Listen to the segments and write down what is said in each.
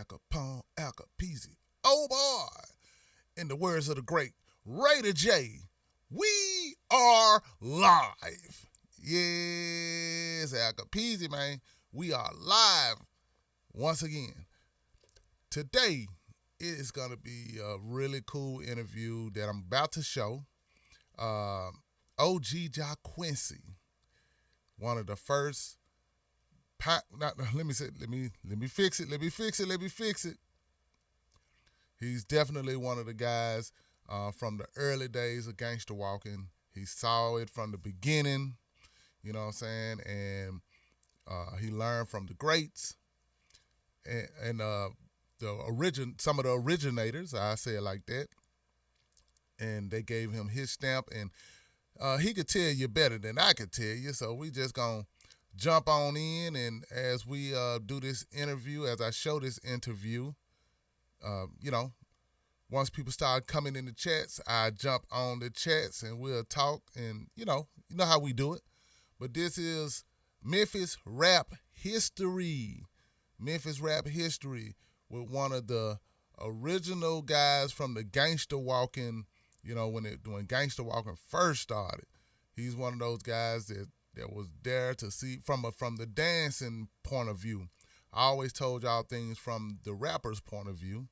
Al Capone, Al Capizzi. Oh boy! In the words of the great Raider J, we are live. Yes, Al Capizzi, man. We are live once again. Today, it is going to be a really cool interview that I'm about to show. OG Jaquency, one of the first. Let me fix it. He's definitely one of the guys from the early days of gangster walking. He saw it from the beginning, you know what I'm saying, and he learned from the greats and some of the originators. I say it like that, and they gave him his stamp, and he could tell you better than I could tell you. So we just gonna jump on in, and as we do this interview, as I show this interview, once people start coming in the chats, I jump on the chats and we'll talk, and you know how we do it. But this is Memphis Rap History. Memphis Rap History with one of the original guys from the gangster walking, when gangster walking first started. He's one of those guys that was there to see from the dancing point of view. I always told y'all things from the rapper's point of view,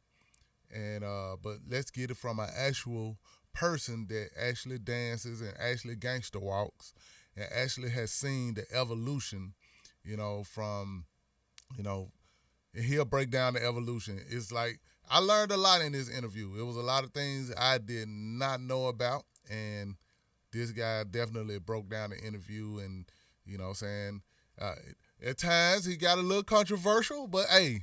and but let's get it from an actual person that actually dances and actually gangster walks and actually has seen the evolution, from, and he'll break down the evolution. It's like I learned a lot in this interview. It was a lot of things I did not know about, and this guy definitely broke down the interview, and at times he got a little controversial, but hey,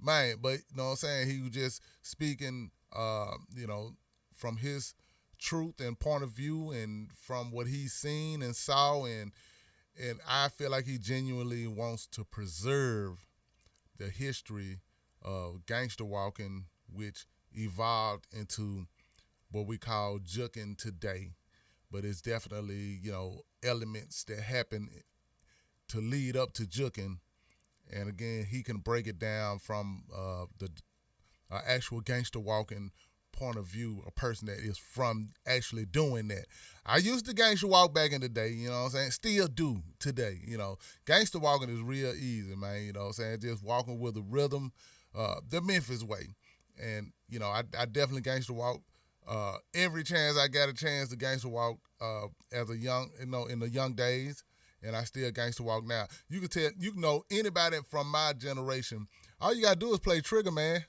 man, but he was just speaking, from his truth and point of view, and from what he's seen and saw, and I feel like he genuinely wants to preserve the history of gangster walking, which evolved into what we call juking today. But it's definitely, elements that happen to lead up to juking. And again, he can break it down from the actual gangster walking point of view, a person that is from actually doing that. I used to gangster walk back in the day, still do today, Gangster walking is real easy, man, just walking with the rhythm, the Memphis way. And, I definitely gangster walk every chance I got a chance to gangster walk as a young, in the young days, and I still gangster walk now. You can tell, anybody from my generation, all you gotta do is play Trigger Man.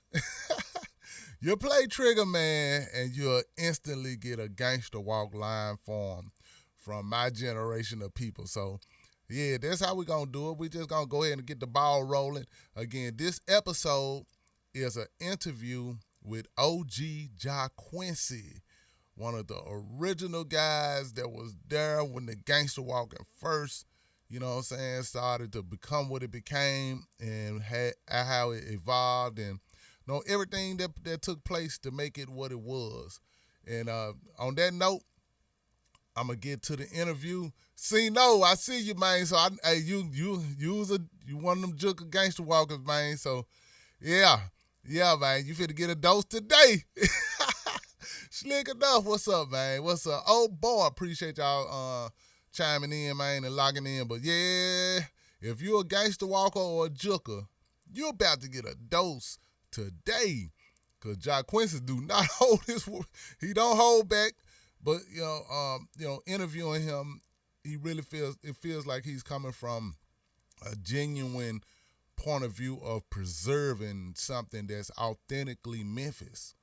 You play Trigger Man, and you'll instantly get a gangster walk line form from my generation of people. So, yeah, that's how we're gonna do it. We just gonna go ahead and get the ball rolling. Again, this episode is an interview with OG Jaquency, one of the original guys that was there when the gangster walking first, started to become what it became, and how it evolved, and everything that took place to make it what it was. And on that note, I'm gonna get to the interview. I see you, man. So you one of them juker gangster walkers, man. So yeah, man. You finna get a dose today. Slick enough. What's up, man? What's up? Oh boy, appreciate y'all chiming in, man, and logging in. But yeah, if you're a gangster walker or a juker, you're about to get a dose today, because Jaquency do not hold his. He don't hold back. But interviewing him, it feels like he's coming from a genuine point of view of preserving something that's authentically Memphis,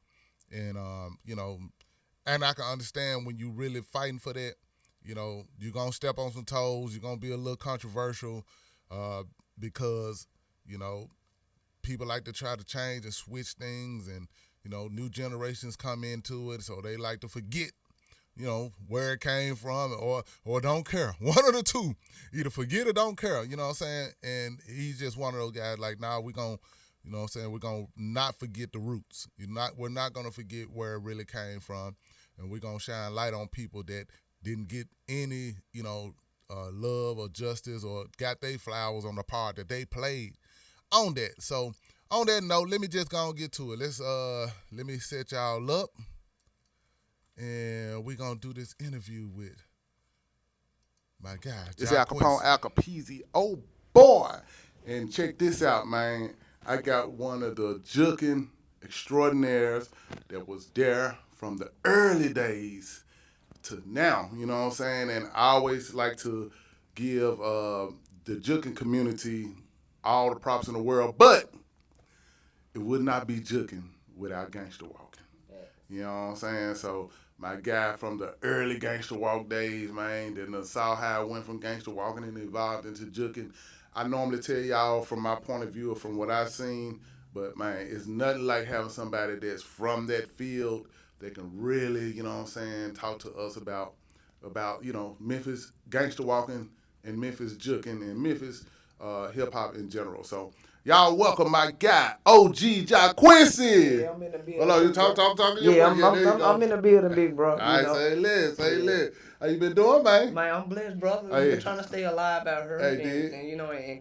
and and I can understand when you really fighting for that. You're gonna step on some toes. You're gonna be a little controversial, because people like to try to change and switch things, and new generations come into it, so they like to forget where it came from, or don't care. One of the two. Either forget or don't care, you know what I'm saying? And he's just one of those guys like, nah, we're going to, we're going to not forget the roots. We're not going to forget where it really came from, and we're going to shine light on people that didn't get any, love or justice, or got their flowers on the part that they played on that. So on that note, let me just go and get to it. Let me set y'all up, and we gonna do this interview with my guy. It's Al Kapone, Al Capizzi. Oh boy! And check this out, man. I got one of the juking extraordinaires that was there from the early days to now. You know what I'm saying? And I always like to give the juking community all the props in the world, but it would not be juking without Gangsta Walking. You know what I'm saying? So my guy from the early Gangsta Walk days, man, then saw how it went from Gangsta Walking and evolved into juking. I normally tell y'all from my point of view or from what I've seen, but man, it's nothing like having somebody that's from that field that can really, you know what I'm saying, talk to us about Memphis Gangsta Walking and Memphis juking and Memphis hip hop in general. So y'all welcome my guy, OG Jaquency. Yeah, I'm in the building. Hello, you talking? Yeah, I'm in the building, big bro. All right, say less. How you been doing, man? Man, I'm blessed, brother. Hey. We're trying to stay alive out here Hey, and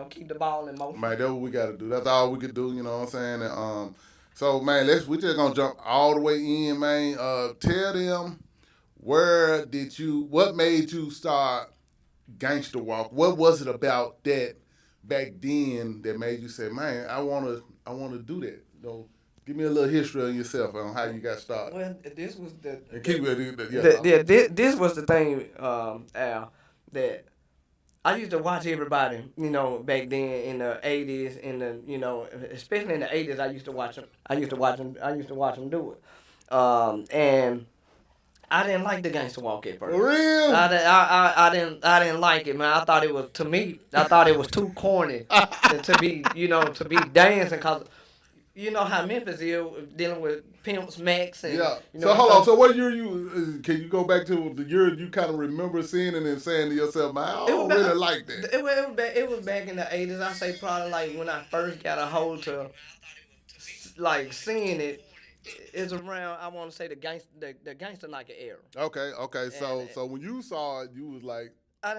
keep the ball in motion. Man, that's what we gotta do. That's all we could do, you know what I'm saying? And, so man, we just gonna jump all the way in, man. Tell them what made you start Gangsta Walk? What was it about that back then that made you say, man, I wanna do that? You know, give me a little history of yourself on how you got started. Well, this was this was the thing, Al, that I used to watch everybody, back then in the 80s, especially in the 80s. I used to watch them do it, and I didn't like the Gangsta Walk at first. For real? I didn't like it, man. I thought it was too corny to be dancing, cause you know how Memphis is dealing with pimps, Max, and So hold on. So what year can you go back to the year you kind of remember seeing it and saying to yourself, man, I don't really like that. It was back in the 80s. I say probably like when I first got a hold to like seeing it. It's around, I want to say the gangster Nike era. Okay. So when you saw it, you was like, I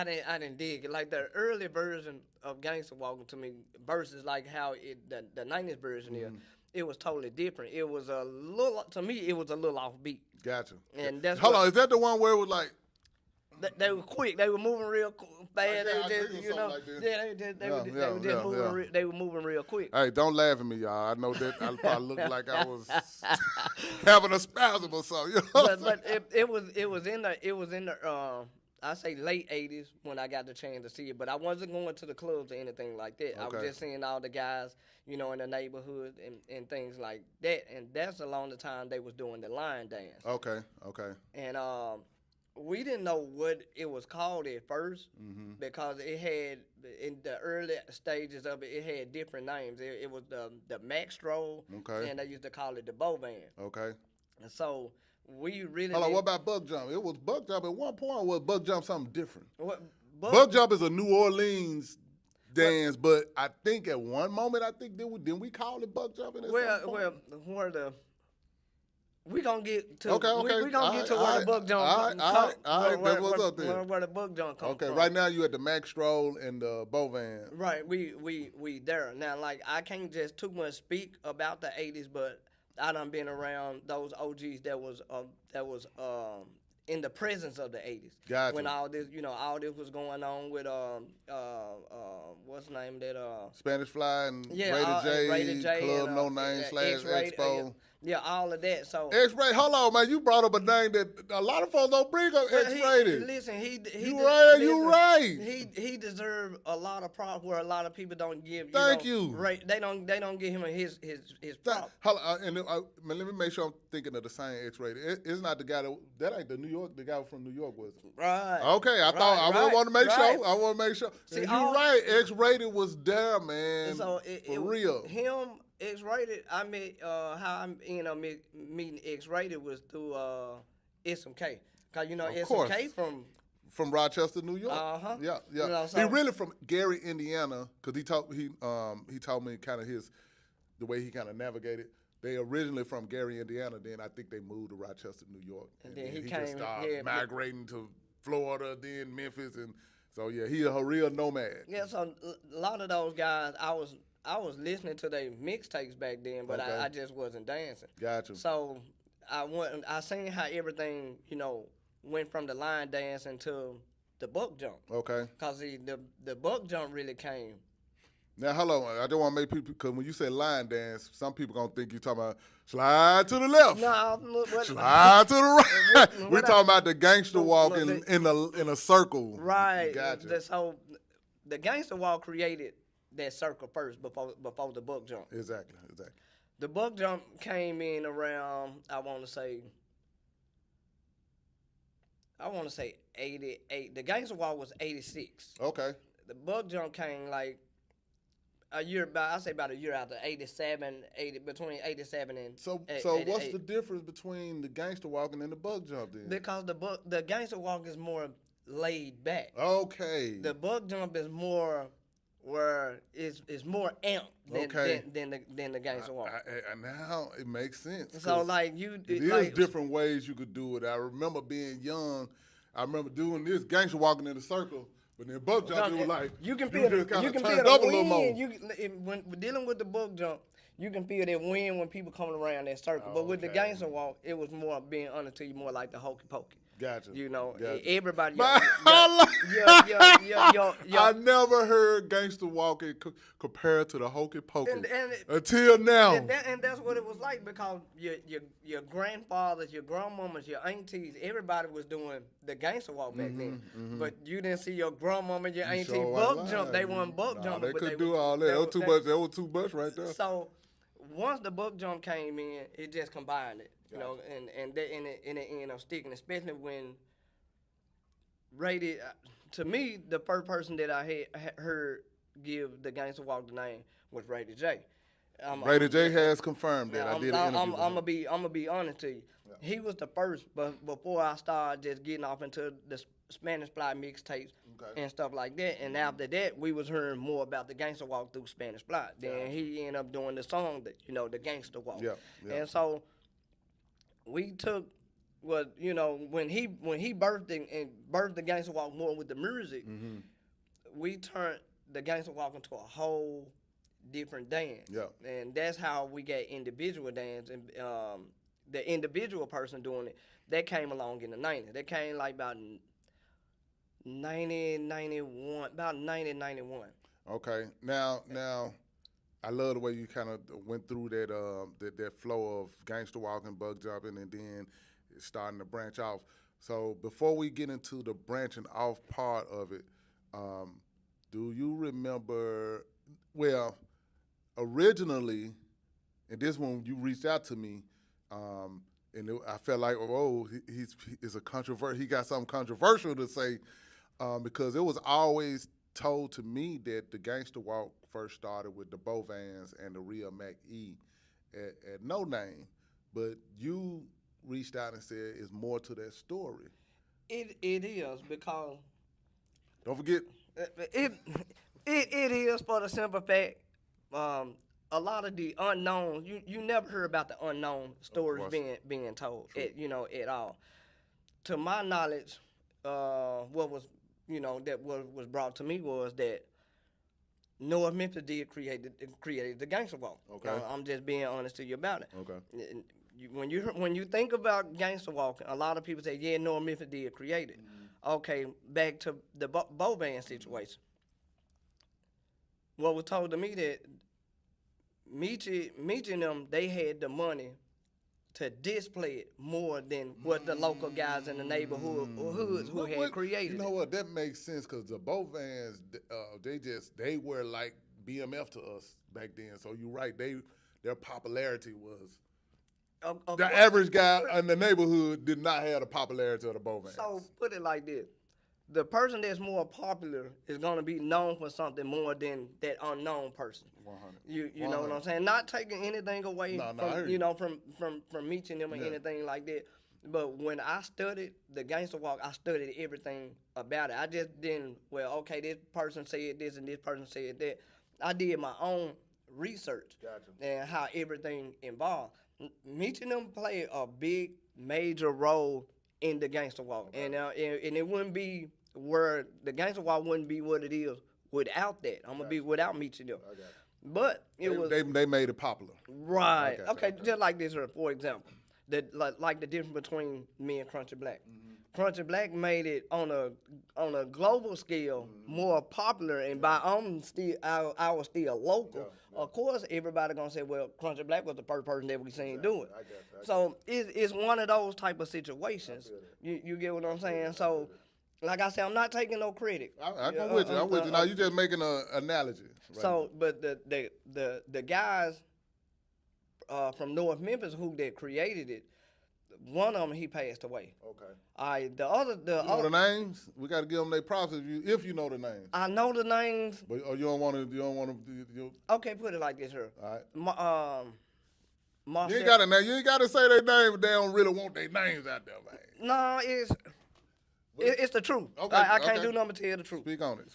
didn't dig it. Like the early version of Gangsta Walking to me versus like how the 90s version is, it was totally different. It was a little offbeat. Gotcha. And that's hold on, is that the one where it was like? They were quick. They were moving real fast. They were moving real quick. Hey, don't laugh at me, y'all. I know that I probably looked like I was having a spasm or something. You know but it was in the I say late 80s when I got the chance to see it. But I wasn't going to the clubs or anything like that. Okay. I was just seeing all the guys, in the neighborhood and things like that. And that's along the time they was doing the line dance. Okay. And we didn't know what it was called at first because it had, in the early stages of it, it had different names. It was the Max Stroll, and they used to call it the Bovan. Okay. And so we really. Hold on, what about Buck Jump? It was Buck Jump at one point, or was Buck Jump something different? Buck Jump is a New Orleans dance, but I think at one moment, didn't we call it Buck Jumping? We gonna get to okay. We gonna get to where the Buck Jump where the Buck Jump come from. Okay, right now you at the Max Stroll and the Bovan. Right, we there now. Like I can't just too much speak about the 80s, but I done been around those OGs that was in the presence of the 80s. Gotcha. When all this was going on with what's the name that Spanish Fly and Rated J, Club and, No Name / Expo. Yeah, all of that. So X-Rated, hold on, man. You brought up a name that a lot of folks don't bring up. X-Rated. Listen, you right. He deserved a lot of props where a lot of people don't give. Thank you. Right? They don't give him his props. Hold on, let me make sure I'm thinking of the same X-Rated. It's not the guy that ain't the guy from New York, was it? Right. Okay, I want to make sure. I want to make sure. See, you're right. X-Rated was there, man. So for real. Him. X-Rated, I met how I meeting X-Rated was through SMK. Cause SMK from Rochester, New York. Yeah. So, he really from Gary, Indiana, because he told me kind of the way he kind of navigated. They originally from Gary, Indiana. Then I think they moved to Rochester, New York, and then he just started migrating to Florida, then Memphis, and so yeah, he a real nomad. Yeah, so a lot of those guys, I was I was listening to their mixtapes back then, but Okay. I just wasn't dancing. Gotcha. So I seen how everything, went from the line dancing to the buck jump. Okay. Cause the buck jump really came. Now, hold on. I don't want to make people, because when you say line dance, some people going to think you talking about slide to the left. No, what, Slide to the right. We're what talking about the gangster walk look, in a circle. right. Gotcha. So the Gangsta Walk created that circle first before the buck jump. Exactly. The buck jump came in around, I want to say 88. The Gangsta Walk was 86. Okay. The buck jump came like a year about a year after 87, between 87 and So 88. what's the difference between the gangster walking and the buck jump then? Because the Gangsta Walk is more laid back. Okay. The buck jump is more where it's more amped than the Gangsta Walk. Now it makes sense. So like you, There's different ways you could do it. I remember being young. I remember doing this gangster walking in a circle, but then buck jump it was like you can feel just kinda you can turned feel up the a little more. wind. When dealing with the buck jump, you can feel that wind when people coming around that circle. But with the Okay. Gangsta Walk, it was more being honest to you, more like the hokey pokey. Gotcha. Gotcha. Everybody. I never heard gangster walking compared to the hokey pokey until now. And that's what it was like because your grandfathers, your grandmamas, your aunties, everybody was doing the Gangsta Walk back then. But you didn't see your grandmama and your auntie sure buck ain't jump. lying. They weren't buck jumping. They but couldn't do all that. That was too much. That was too much right there. So once the buck jump came in, it just combined it, and it ended up sticking, especially when rated. To me, the first person that I had heard give the Gangsta Walk the name was Rated J. Rated J has confirmed that. I did an interview with him. I'm gonna be honest to you. Yeah. He was the first, but before I started just getting off into the Spanish Fly mixtapes and stuff like that, and after that, we was hearing more about the Gangsta Walk through Spanish Fly. Then he ended up doing the song that the Gangsta Walk. Yeah. And so we took when he birthed the Gangsta Walk more with the music, we turned the Gangsta Walk into a whole different dance. Yeah. And that's how we got individual dance, and the individual person doing it, that came along in the 90s. That came like about 90-91. Okay. Now I love the way you kind of went through that flow of gangster walking, bug jumping, and then starting to branch off. So before we get into the branching off part of it, do you remember? Well, originally, and this one you reached out to me, and I felt like, he's a controversial. He got something controversial to say, because it was always told to me that the Gangsta Walk first started with the Bovans and the Real Mac E at No Name, but you reached out and said it's more to that story. It is because don't forget it is for the simple fact. A lot of the unknown, you never hear about the unknown stories being told, at all. To my knowledge, what was brought to me was that North Memphis did created the Gangsta Walk. Okay. I'm just being honest to you about it. Okay. When you think about Gangsta Walk, a lot of people say, yeah, North Memphis did create it. Okay, back to the Boban situation. What was told to me that Meechie and them, they had the money to display it more than what the local guys in the neighborhoods who had created. You know what? That makes sense because the Bovans, they were like BMF to us back then. So you're right. Their popularity was. The average guy in the neighborhood did not have the popularity of the Bovans. So put it like this. The person that's more popular is going to be known for something more than that unknown person. 100. You know what I'm saying? Not taking anything away from Meeching them or anything like that. But when I studied the Gangsta Walk, I studied everything about it. I just didn't, this person said this and this person said that. I did my own research and how everything involved. Meeching them played a big, major role in the Gangsta Walk. Okay. And it wouldn't be where the Gangsta Walk wouldn't be what it is without that. I'm going to be without Meeching them. But it was They made it popular. right. Okay, Okay, just like this here, for example, like the difference between me and Crunchy Black. Crunchy Black made it on a global scale more popular, and by still I was still local. Of course, everybody gonna say, well, Crunchy Black was the first person that we seen do it. So it's one of those type of situations. You get what I'm saying? So. Like I said, I'm not taking no credit. I'm with you. I'm with you. Now you just making an analogy. Right so, but the guys from North Memphis who that created it, one of them he passed away. Okay. All right, the You know the names? We got to give them their props if you know the names. I know the names. But you don't want to. Okay, put it like this here. All right. Marcel, You ain't gotta say their name, but they don't really want their names out there, man. No, it's the truth. Okay, I can't okay. do nothing but tell the truth. Speak on it.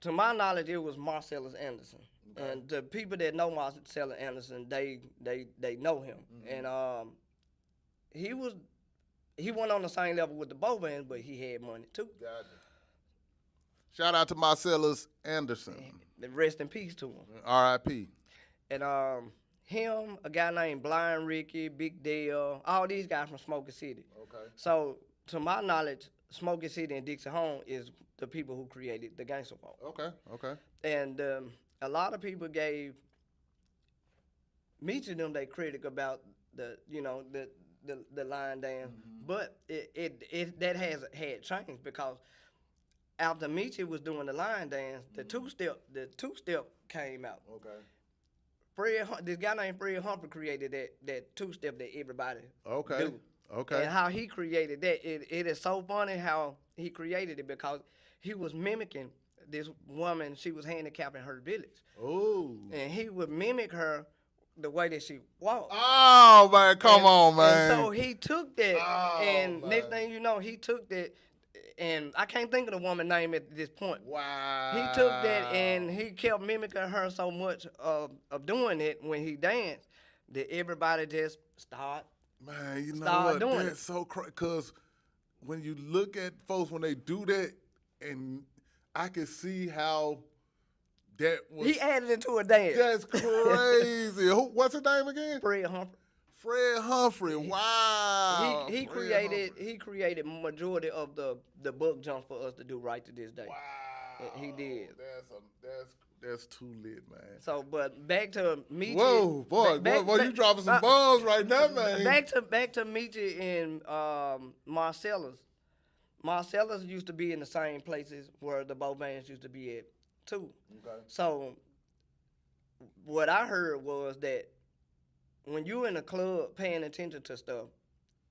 To my knowledge, it was Marcellus Anderson, and the people that know Marcellus Anderson, they know him, and he wasn't on the same level with the Bow Band, but he had money too. Gotcha. Shout out to Marcellus Anderson. Rest in peace to him. R.I.P. And him, a guy named Blind Ricky, Big Dale, all these guys from Smoky City. Okay. So, to my knowledge, Smoky City and Dixie Home is the people who created the Gangsta Walk. Okay. And a lot of people gave me to them they critic about the line dance, but it that has had changed because after Meechie was doing the line dance, the two step came out. Okay. This guy named Fred Humphrey created that two step that everybody do. Okay. And how he created that, it is so funny how he created it because he was mimicking this woman. She was handicapped in her village. Oh. And he would mimic her the way that she walked. Oh, man, come on, man. And so he took that, and next thing you know, he took that, and I can't think of the woman's name at this point. Wow. He took that, and he kept mimicking her so much of doing it when he danced that everybody just started. Man, you know Start what? doing That's so crazy. Because when you look at folks when they do that, and I can see how that was. He added it to a dance. That's crazy. What's his name again? Fred Humphrey. Fred Humphrey. Wow. He created majority of the buck jumps for us to do right to this day. Wow. He did. That's too lit, man. So, but back to Meechie. Whoa, boy, you dropping some bombs right now, man. Back to Meechie and Marcellus. Marcellus used to be in the same places where the Bow Bands used to be at too. Okay. So, what I heard was that when you in a club paying attention to stuff,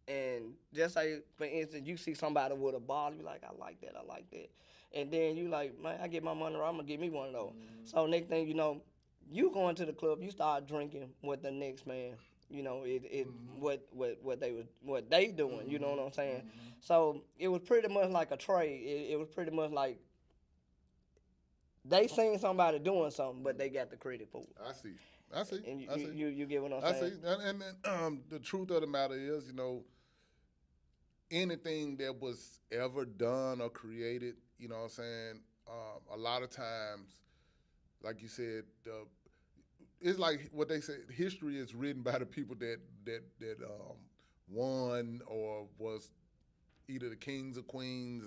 and just say, for instance, you see somebody with a bottle, you like, I like that. And then you like, man, I get my money, I'm gonna get me one of those. So next thing you know, you going to the club, you start drinking with the next man. You know, what they doing. You know what I'm saying? So it was pretty much like a trade. It was pretty much like they seen somebody doing something, but they got the credit for it. I see. And you get what I'm saying? I see. And the truth of the matter is, you know, anything that was ever done or created, you know what I'm saying, a lot of times, like you said, it's like what they say, history is written by the people that won or was either the kings or queens.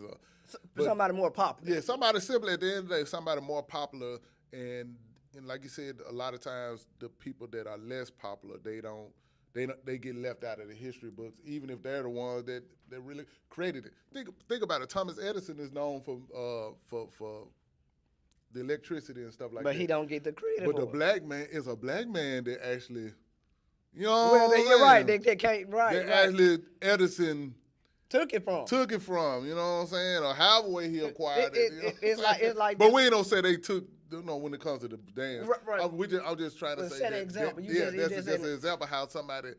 Somebody more popular. Yeah, somebody simply at the end of the day, somebody more popular. And like you said, a lot of times the people that are less popular, they get left out of the history books, even if they're the ones that really created it. Think about it. Thomas Edison is known for the electricity and stuff like that. But he don't get the credit. But for the it. black man is a black man that actually, you know. Well, you're right. They can't. That Right. actually Edison Took it from. you know what I'm saying, or however way he acquired it. You know It's like. but we ain't don't say they took. You know, when it comes to the dance, Right. I'm just trying to say set that. an example. That's an example how somebody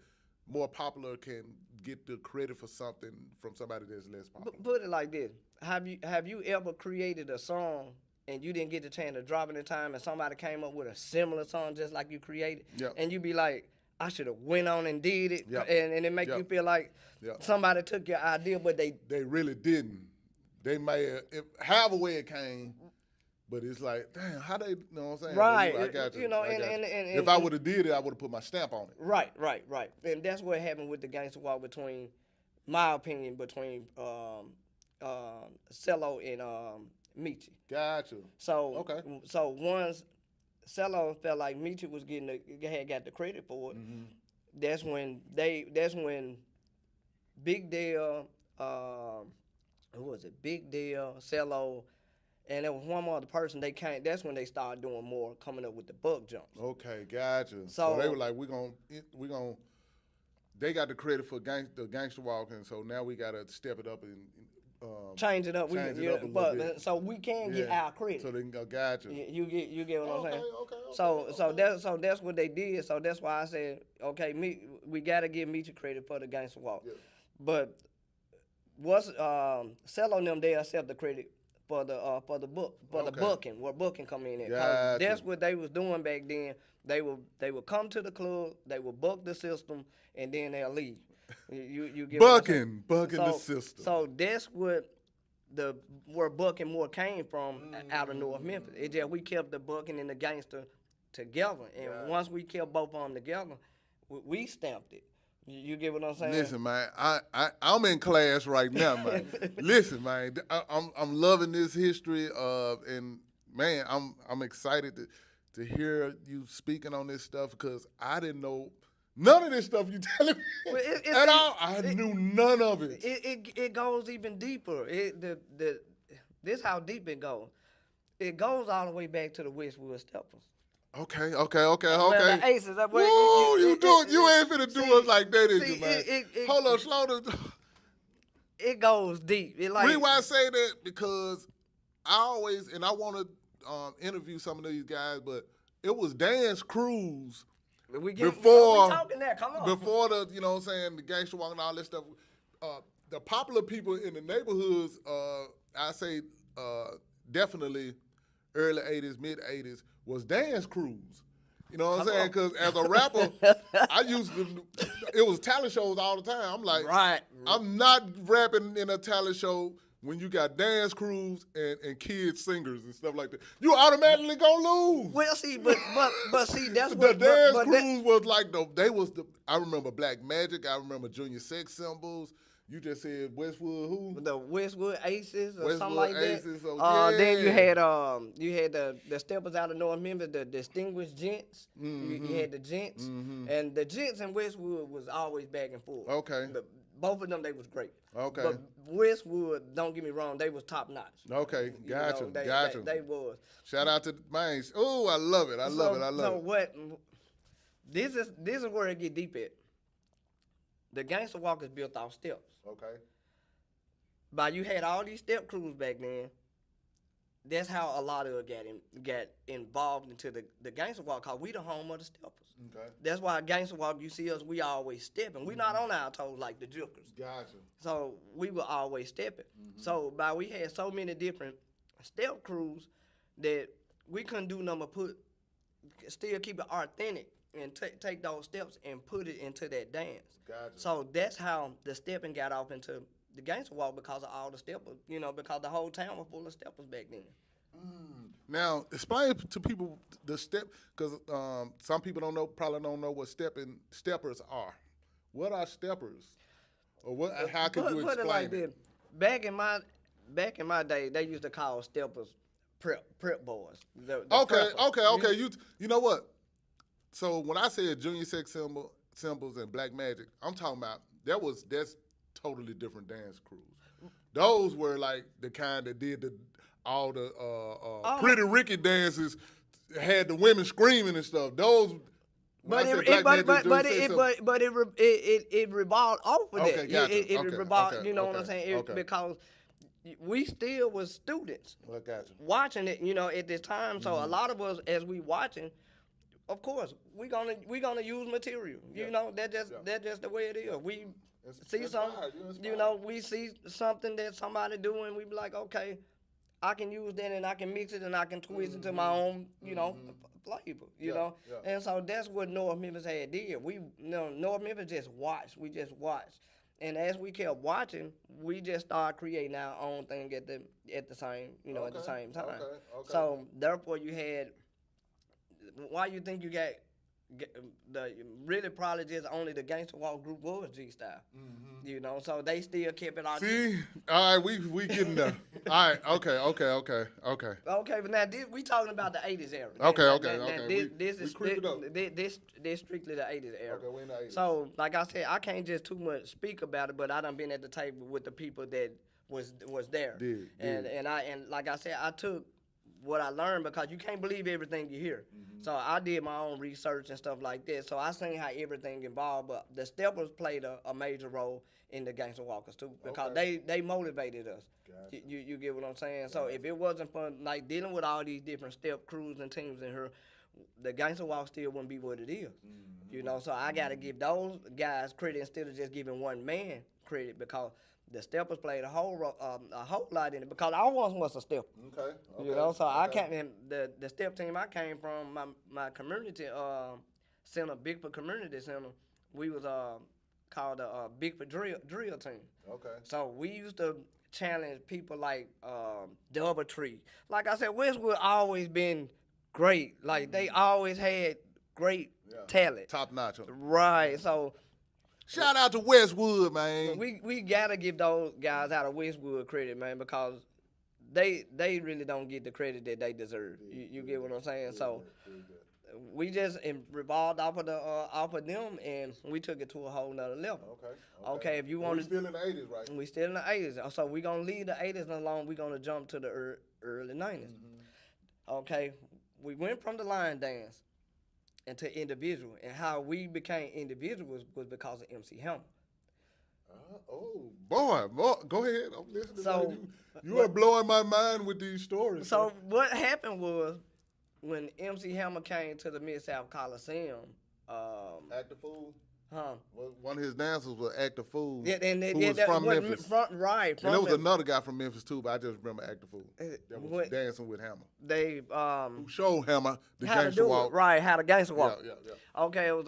more popular can get the credit for something from somebody that's less popular. Put it like this: Have you ever created a song and you didn't get the chance to drop it in time, and somebody came up with a similar song just like you created, and you be like, I should have went on and did it, and it make you feel like somebody took your idea, but they really didn't. They may have, however way it came, But it's like, damn, how they, you know what I'm saying? Right. I got you. You know, I got you. and If I would have did it, I would have put my stamp on it. Right. And that's what happened with the Gangsta Walk between, my opinion, between Cello and Michi. Gotcha. So Okay. so once Cello felt like Michi was had got the credit for it, that's when Big Dale, who was it? Big Dale, Cello, and there was one more other person. That's when they started doing more, coming up with the buck jumps. Okay, gotcha. So they were like, we gonna. They got the credit for the Gangsta Walk, and so now we gotta step it up and change it up. Change it up a little bit. So we can get our credit. So they can go, gotcha. You get what I'm saying? Okay. So that's what they did. So that's why I said, okay, we gotta give Michi credit for the Gangsta Walk. Yeah. But what's Cello and them, they accept the credit for the book, for the booking, where booking come in at. Gotcha. That's what they was doing back then. They would come to the club, they would book the system, and then they'll leave. You get bucking the system. So that's where bucking more came from out of North Memphis. It just we kept the bucking and the gangster together, and once we kept both of them together, we stamped it. You get what I'm saying? Listen, man, I'm in class right now, man. Listen, man, I'm loving this history, and man, I'm excited to hear you speaking on this stuff because I didn't know none of this stuff you telling me at all. I knew none of it. It goes even deeper. This how deep it goes. It goes all the way back to the Westwood Steppers. Okay. Well, the Aces. You ain't finna do us like that, is you, man? Hold on, slow down. It goes deep. Reason why I say that because I always, and I want to interview some of these guys, but it was Dan's Cruz before talking that. Come on. Before the, you know what I'm saying, the Gangsta Walk and all that stuff. The popular people in the neighborhoods, I say definitely early 80s, mid 80s, was Dance Crews. You know what I'm saying? Because as a rapper, I used to, it was talent shows all the time. I'm like, I'm not rapping in a talent show when you got dance crews and kids singers and stuff like that. You automatically gonna lose. Well, see, but see, that's the what dance crews was like. I remember Black Magic. I remember Junior Sex Symbols. You just said Westwood who? The Westwood Aces or Westwood something like Aces, that. yeah. Then you had the steppers out of North Memphis, the Distinguished Gents. You had the Gents, and the Gents and Westwood was always back and forth. Okay. Both of them, they was great. Okay. But Westwood, don't get me wrong, they was top notch. Okay, gotcha. They was. Shout out to the mains. Oh, I love it. I love it. So what? This is where it get deep at. The Gangsta Walk is built off steps. Okay. But you had all these step crews back then. That's how a lot of it got involved into the Gangsta Walk, because we the home of the steppers. Okay. That's why Gangsta Walk, you see us, we always stepping. We not on our toes like the jokers. Gotcha. So we were always stepping. So we had so many different step crews that we couldn't do nothing but still keep it authentic and take those steps and put it into that dance. Gotcha. So that's how the stepping got off into the Gangsta Walk, because of all the steppers, because the whole town was full of steppers back then. Now, explain to people the step, because some people probably don't know what steppers are. What are steppers? Or what? How could you explain Put it like this. Back in my day, they used to call steppers prep boys. Okay. You know what? So when I said Junior Sex Symbols and Black Magic, I'm talking about that's totally different dance crews. Those were like the kind that did all the Pretty Ricky dances, had the women screaming and stuff. Those. But it revolved off of that. Gotcha. It revolved. You know what I'm saying? Because we still was students watching it. At this time. So a lot of us, as we watching, of course, we gonna use material. That's just the way it is. We see something. We see something that somebody doing. We be like, okay, I can use that and I can mix it and I can twist it to my own, flavor. And so that's what North Memphis had did. North Memphis just watched. We just watched, and as we kept watching, we just started creating our own thing at the same at the same time. Okay. So therefore, you had. Why you think you got the really probably just only the Gangsta Walk group was G Style, so they still kept it. See, all right, we getting there. All right, okay. Okay, but now we talking about the '80s era. Okay. This strictly the '80s era. Okay, we in the 80s. So, like I said, I can't just too much speak about it, but I done been at the table with the people that was there. And like I said, I took what I learned because you can't believe everything you hear. So I did my own research and stuff like that. So I seen how everything involved, but the Steppers played a major role in the Gangsta Walkers too because they motivated us. Gotcha. You get what I'm saying? So if it wasn't for like dealing with all these different step crews and teams in here, the Gangsta Walk still wouldn't be what it is. So I got to give those guys credit instead of just giving one man credit because the Steppers played a whole lot in it because I once was a stepper. Okay. So I came in the step team I came from my community center, Bigfoot Community Center. We was called the Bigfoot Drill Team. Okay. So we used to challenge people like Doubletree. Like I said, Westwood always been great. Like they always had great talent. Top notch. Right. So shout out to Westwood, man. we gotta give those guys out of Westwood credit, man, because they really don't get the credit that they deserve. You get what I'm saying? So we just revolved off of them, and we took it to a whole nother level. Okay. If you want to, we still in the 80s, right? We still in the 80s. So we gonna leave the 80s alone. We gonna jump to the early 90s. Okay. We went from the line dance into individual, and how we became individuals was because of MC Hammer. Oh boy, go ahead. I'm listening. So you are blowing my mind with these stories. So what happened was when MC Hammer came to the Mid-South Coliseum. Act the Fool. Huh? One of his dancers was Act the Fool. Yeah, who was from Memphis. Right. And there was another guy from Memphis too, but I just remember Act the Fool. That was dancing with Hammer. They who showed Hammer the how Gangsta to do Walk. it. Right, how the Gangsta Walk. Yeah. Okay, it was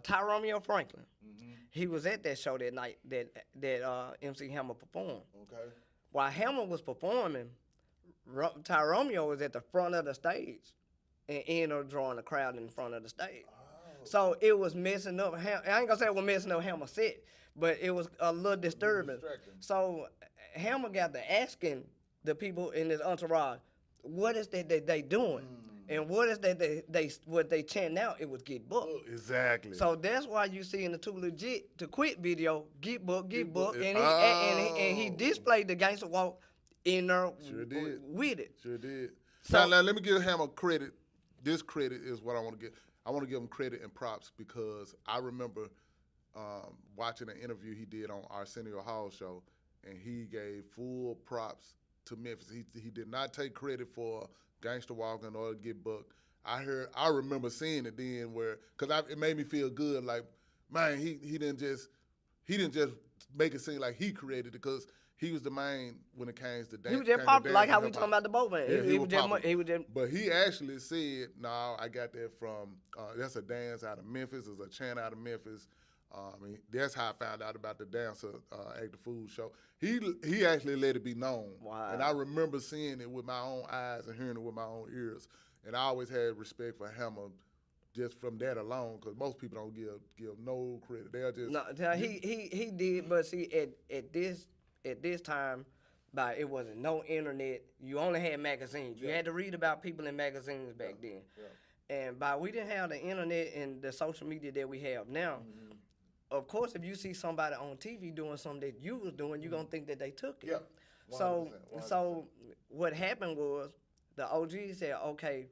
Tyrone Franklin. He was at that show that night that MC Hammer performed. Okay. While Hammer was performing, Tyrone was at the front of the stage and ended up drawing a crowd in front of the stage. So it was messing up. I ain't gonna say it was messing up Hammer's set, but it was a little disturbing. So Hammer got to asking the people in his entourage, what is that they doing? And what is that what they chant out? It was get booked. Exactly. So that's why you see in the Too Legit to Quit video, get booked, and he displayed the Gangsta Walk in there with it. Sure did. So now let me give Hammer credit. This credit is what I want to get. I want to give him credit and props because I remember watching an interview he did on Arsenio Hall show, and he gave full props to Memphis. He did not take credit for Gangsta Walk in order to get booked. I remember seeing it then because it made me feel good. Like, man, he didn't just make it seem like he created it because he was the main when it came to dance. He was just popular, like how we talking about the boat man. Yeah, he was just. But he actually said, "No, I got that from that's a dance out of Memphis. It's a chant out of Memphis." That's how I found out about the dancer Act the Fool show. He actually let it be known. Wow. And I remember seeing it with my own eyes and hearing it with my own ears. And I always had respect for Hammer just from that alone, because most people don't give no credit. They'll just he did, but see at this time, it wasn't no internet. You only had magazines. You had to read about people in magazines back then. Yeah. And we didn't have the internet and the social media that we have now. Of course, if you see somebody on TV doing something that you was doing, you're gonna think that they took it. Yeah. 100%. So what happened was the OG said, okay.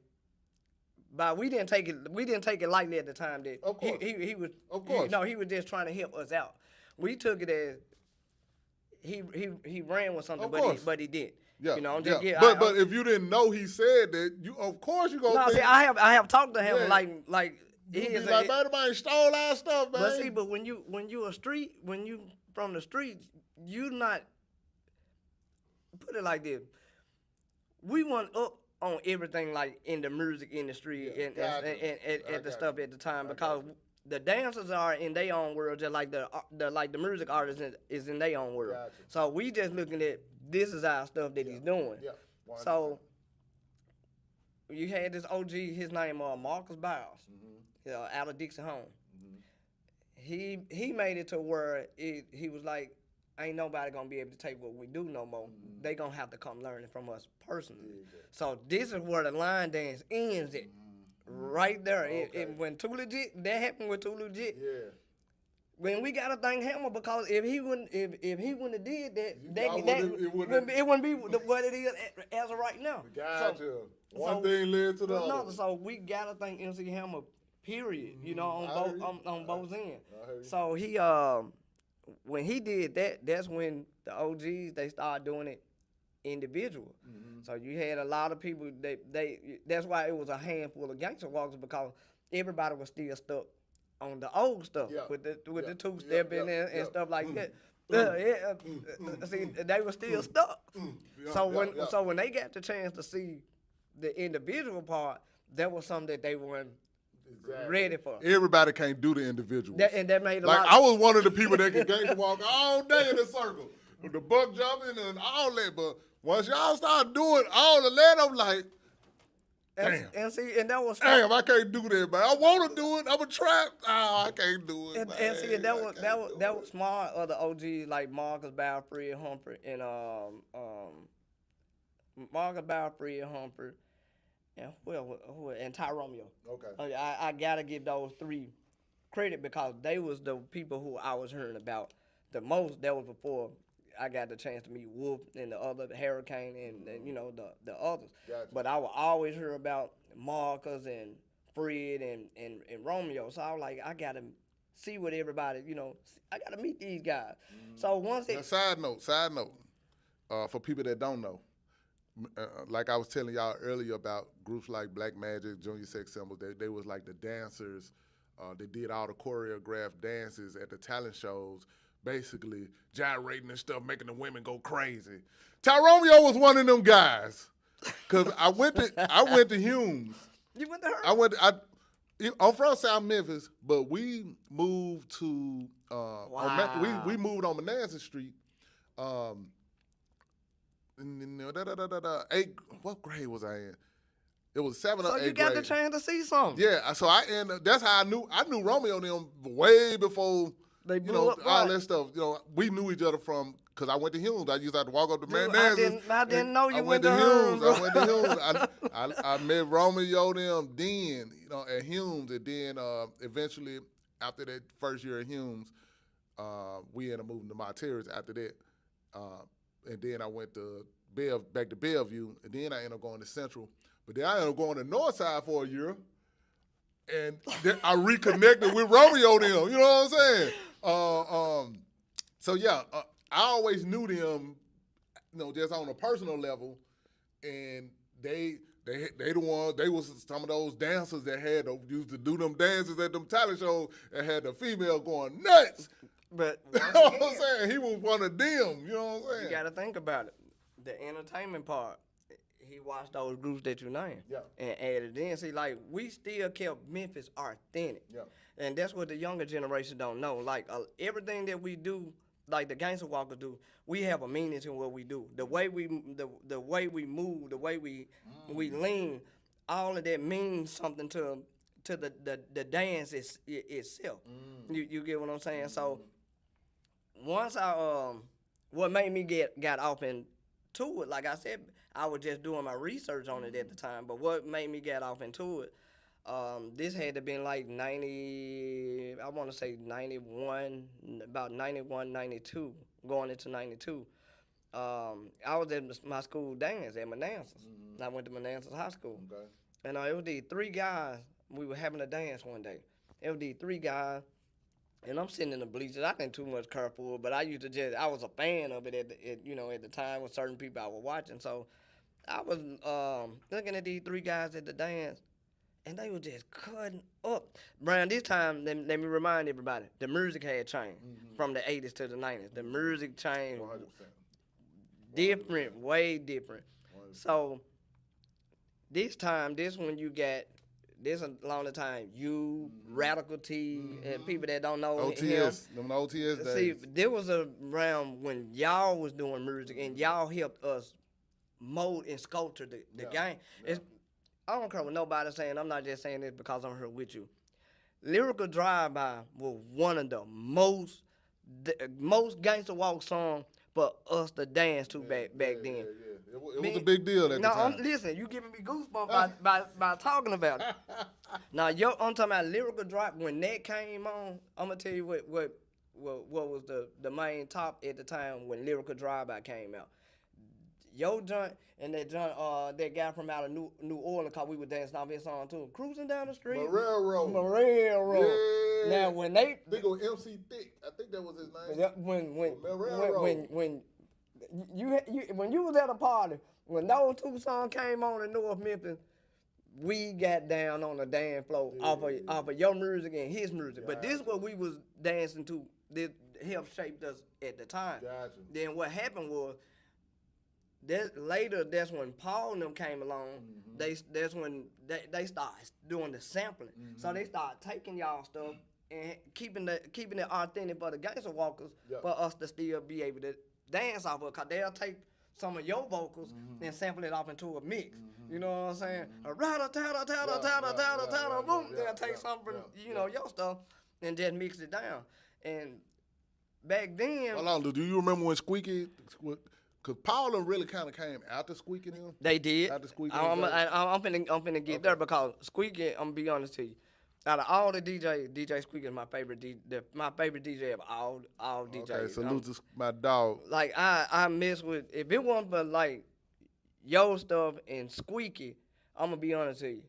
But we didn't take it lightly at the time. That of course. he was. Of course. He was just trying to help us out. We took it as he ran with something, but he did. Yeah. Yeah. But if you didn't know he said that, you gonna. No, think, see, I have talked to him like he is like, man, everybody stole our stuff, man. But when you from the streets, you not put it like this. We went up on everything like in the music industry and at the stuff at the time because the dancers are in their own world, just like the music artist is in their own world. Gotcha. So we just looking at this is our stuff that he's doing. Yeah. So you had this OG, his name Marcus Biles, out of Dixie Home. He made it to where he was like, ain't nobody gonna be able to take what we do no more. They gonna have to come learn it from us personally. So this is where the line dance ends it. Right there. Okay. When Too Legit, that happened with Too Legit. Yeah. When we gotta thank Hammer, because if he wouldn't have did that, it wouldn't be what it is as of right now. Gotcha. One thing led to the other. So we gotta thank MC Hammer, period. You know, on both ends. So he when he did that, that's when the OGs they started doing it individual. So you had a lot of people that's why it was a handful of gangster walkers, because everybody was still stuck on the old stuff with the two stepping and stuff like that. See, they were still stuck. So when they got the chance to see the individual part, that was something that they weren't ready for. Everybody can't do the individuals. And that made a like lot. I was one of the people that could gangster walk all day in a circle with the buck jumping and all that. But once y'all start doing all of that, I'm like, damn. And see, and that was damn, I can't do that, man. I want to do it. I'm a trap. Oh, I can't do it. And see, that was smart of the OGs like Marcus Bowell, Fred Humphrey, and Marcus Bowell, Fred Humphrey, and who and Ty Romeo. Okay. I gotta give those three credit, because they was the people who I was hearing about the most. That was before I got the chance to meet Wolf and the other, the Hurricane, and you know the others. Gotcha. But I would always hear about Marcus and Fred and Romeo. So I was like, I gotta see what everybody, you know, I gotta meet these guys. So once Now, side note, for people that don't know, like I was telling y'all earlier about groups like Black Magic, Junior Sex Symbols, they was like the dancers. They did all the choreographed dances at the talent shows, basically gyrating and stuff, making the women go crazy. Ty Romeo was one of them guys, cause I went to Humes. You went to her? I'm from South Memphis, but we moved to Wow. we moved on Manassas Street. What grade was I in? It was 7th or 8th grade. So you got the chance to see something. Yeah, so that's how I knew Romeo and them way before They you blew know up, all right. that stuff. You know, we knew each other from because I went to Humes. I used to have to walk up to Dude, Manassas. I didn't know you I went to Humes. I went to Humes. I met Romeo them then, you know, at Humes, and then eventually after that first year at Humes, we ended up moving to my terrace after that, and then I went to back to Bellevue, and then I ended up going to Central. But then I ended up going to Northside for a year, and then I reconnected with Romeo them. You know what I'm saying? So yeah, I always knew them, you know, just on a personal level, and they the ones, they was some of those dancers that used to do them dances at them talent shows and had the female going nuts. But You know what I'm saying? He was one of them. You know what I'm saying? you got to think about it. The entertainment part. He watched those groups that you named and added in. See, like, we still kept Memphis authentic. Yeah. And that's what the younger generation don't know. Like, everything that we do, like the Gangsta Walkers do, we have a meaning to what we do. The way we the way we move, the way we lean, all of that means something to the dance itself. You get what I'm saying? So once what made me got off into it, like I said, I was just doing my research on it at the time, but what made me get off into it, this had to been like 90, I want to say 91, about 91, 92, going into 92. I was at my school dance at Manassas. I went to Manassas High School. Okay. And it was these three guys, we were having a dance one day. It was these three guys, and I'm sitting in the bleachers. I didn't too much care for it, but I was a fan of it at the time with certain people I was watching. So I was looking at these three guys at the dance, and they were just cutting up. Around this time, let me remind everybody, the music had changed from the 80s to the 90s. The music changed 100%. different, way different. So this when you got this along the time you, Radical T, and people that don't know OTS, him. them OTS See, days. there was a round when y'all was doing music and y'all helped us mold and sculpture the game. It's, I don't care what nobody's saying. I'm not just saying this because I'm here with you. Lyrical Drive-By was one of the most Gangsta Walk song for us to dance to back then. Yeah. It was a big deal at the time. Listen, you giving me goosebumps by talking about it. Now, I'm talking about Lyrical Drive. When that came on, I'm gonna tell you what was the main top at the time when Lyrical Drive-By came out. Yo joint and that joint, that guy from out of New Orleans, cause we were dancing off his song too. Cruising down the street. Railroad. Yeah. Now when they Big old MC Thick, I think that was his name. When you was at a party, when those two songs came on in North Memphis, we got down on the dance floor off of your music and his music. But this is what we was dancing to. This helped shape us at the time. Gotcha. Then what happened was, that's when Paul and them came along. That's when they started doing the sampling. So they started taking y'all stuff and keeping it authentic for the Gangsta Walkers, for us to still be able to dance off of it. Cause they'll take some of your vocals and sample it off into a mix. You know what I'm saying? A rattle, boom. They'll take some from your stuff and just mix it down. And back then, Hold on, do you remember when Squeaky? Because Paul really kind of came after Squeaky and him. They did. After Squeaky. I'm finna get there because Squeaky, I'm gonna be honest to you. Out of all the DJs, DJ Squeaky is my favorite DJ of all DJs. Okay, salute to my dog. Like I mess with, if it wasn't for like your stuff and Squeaky, I'm gonna be honest to you.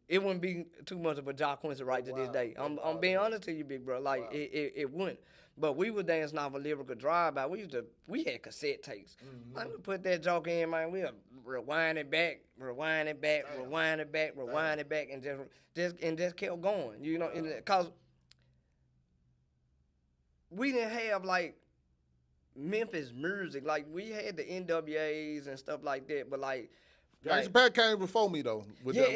It wouldn't be too much of a Jaquency right to this day. I'm being honest to you, big bro. Like it wouldn't. But we were dancing off a Lyrical Drive-By. We had cassette tapes. Like we put that joke in, man. We'll rewind it back, and just kept going. You know, cause we didn't have like Memphis music. Like we had the NWAs and stuff like that, but like. Gangsta Pat came before me though. I'm the did,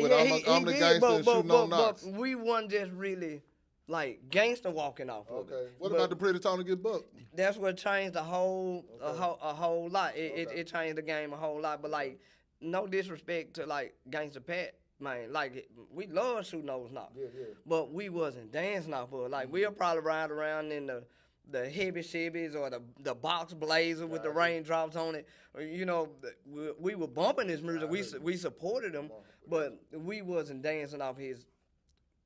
gangster and shooting on knocks. But we wasn't just really like gangster walking off. Okay. What about the Pretty Tony Get Booked? That's what changed a whole lot. It changed the game a whole lot. But like, no disrespect to like Gangsta Pat, man. Like we love shooting those knocks. Yeah. But we wasn't dancing off of it. Like we'll probably ride around in the heavy Chevys or the box Blazer with the raindrops on it. You know, we were bumping his music. We supported him, but we wasn't dancing off his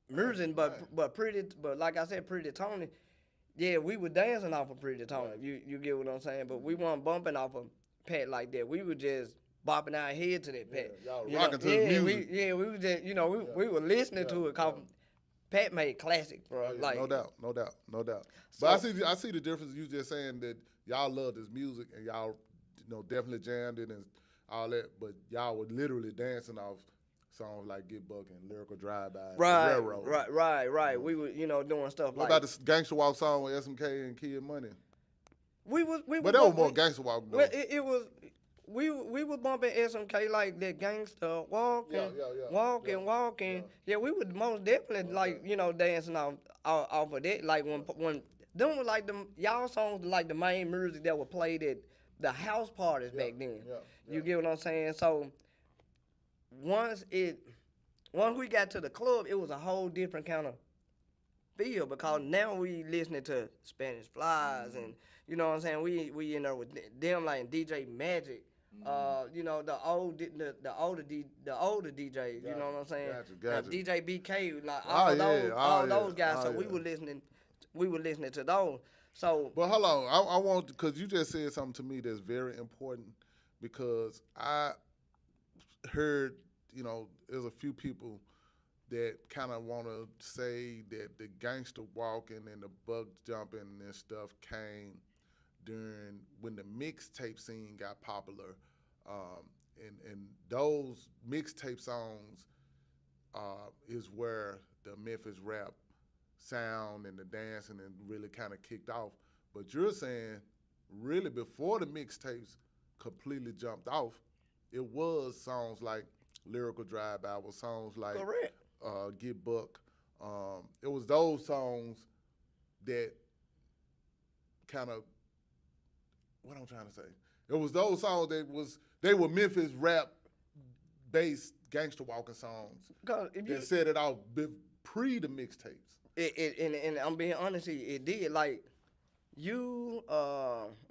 music. But like I said, Pretty Tony, yeah, we were dancing off of Pretty Tony. You get what I'm saying? But we weren't bumping off of Pat like that. We were just bopping our head to that Pat. Y'all rocking to the music. We were just, we were listening to it. Cause Pat made classic, bro. Like no doubt. So, But I see the difference. You just saying that y'all love this music and y'all, definitely jammed it and all that. But y'all were literally dancing off songs like Get Buck and Lyrical Drive-By, Railroad. Right. We were, doing stuff What like. about the Gangsta Walk song with SMK and Kid Money? But that was more Gangsta Walk though. Well, it was. We were bumping SMK like that Gangsta walking. Yeah, we would most definitely dancing off of that. Like when them was like them y'all songs like the main music that were played at the house parties back then. You get what I'm saying? So once we got to the club, it was a whole different kind of feel because now we listening to Spanish Flies and you know what I'm saying. We in there with them like DJ Magic. The older DJs, you know what I'm saying? Gotcha. DJ BK, like all those guys. So we were listening to those. So, but hold on, I want because you just said something to me that's very important because I heard there's a few people that kind of want to say that the gangster walking and the bug jumping and stuff came during when the mixtape scene got popular, and those mixtape songs is where the Memphis rap sound and the dancing and really kind of kicked off. But you're saying really before the mixtapes completely jumped off, it was songs like Lyrical Drive-By, was songs like correct. Get Buck. It was those songs that kind of, what I'm trying to say. It was those songs they were Memphis rap based gangster walking songs that set it off pre the mixtapes. And I'm being honest with you, it did. Like you,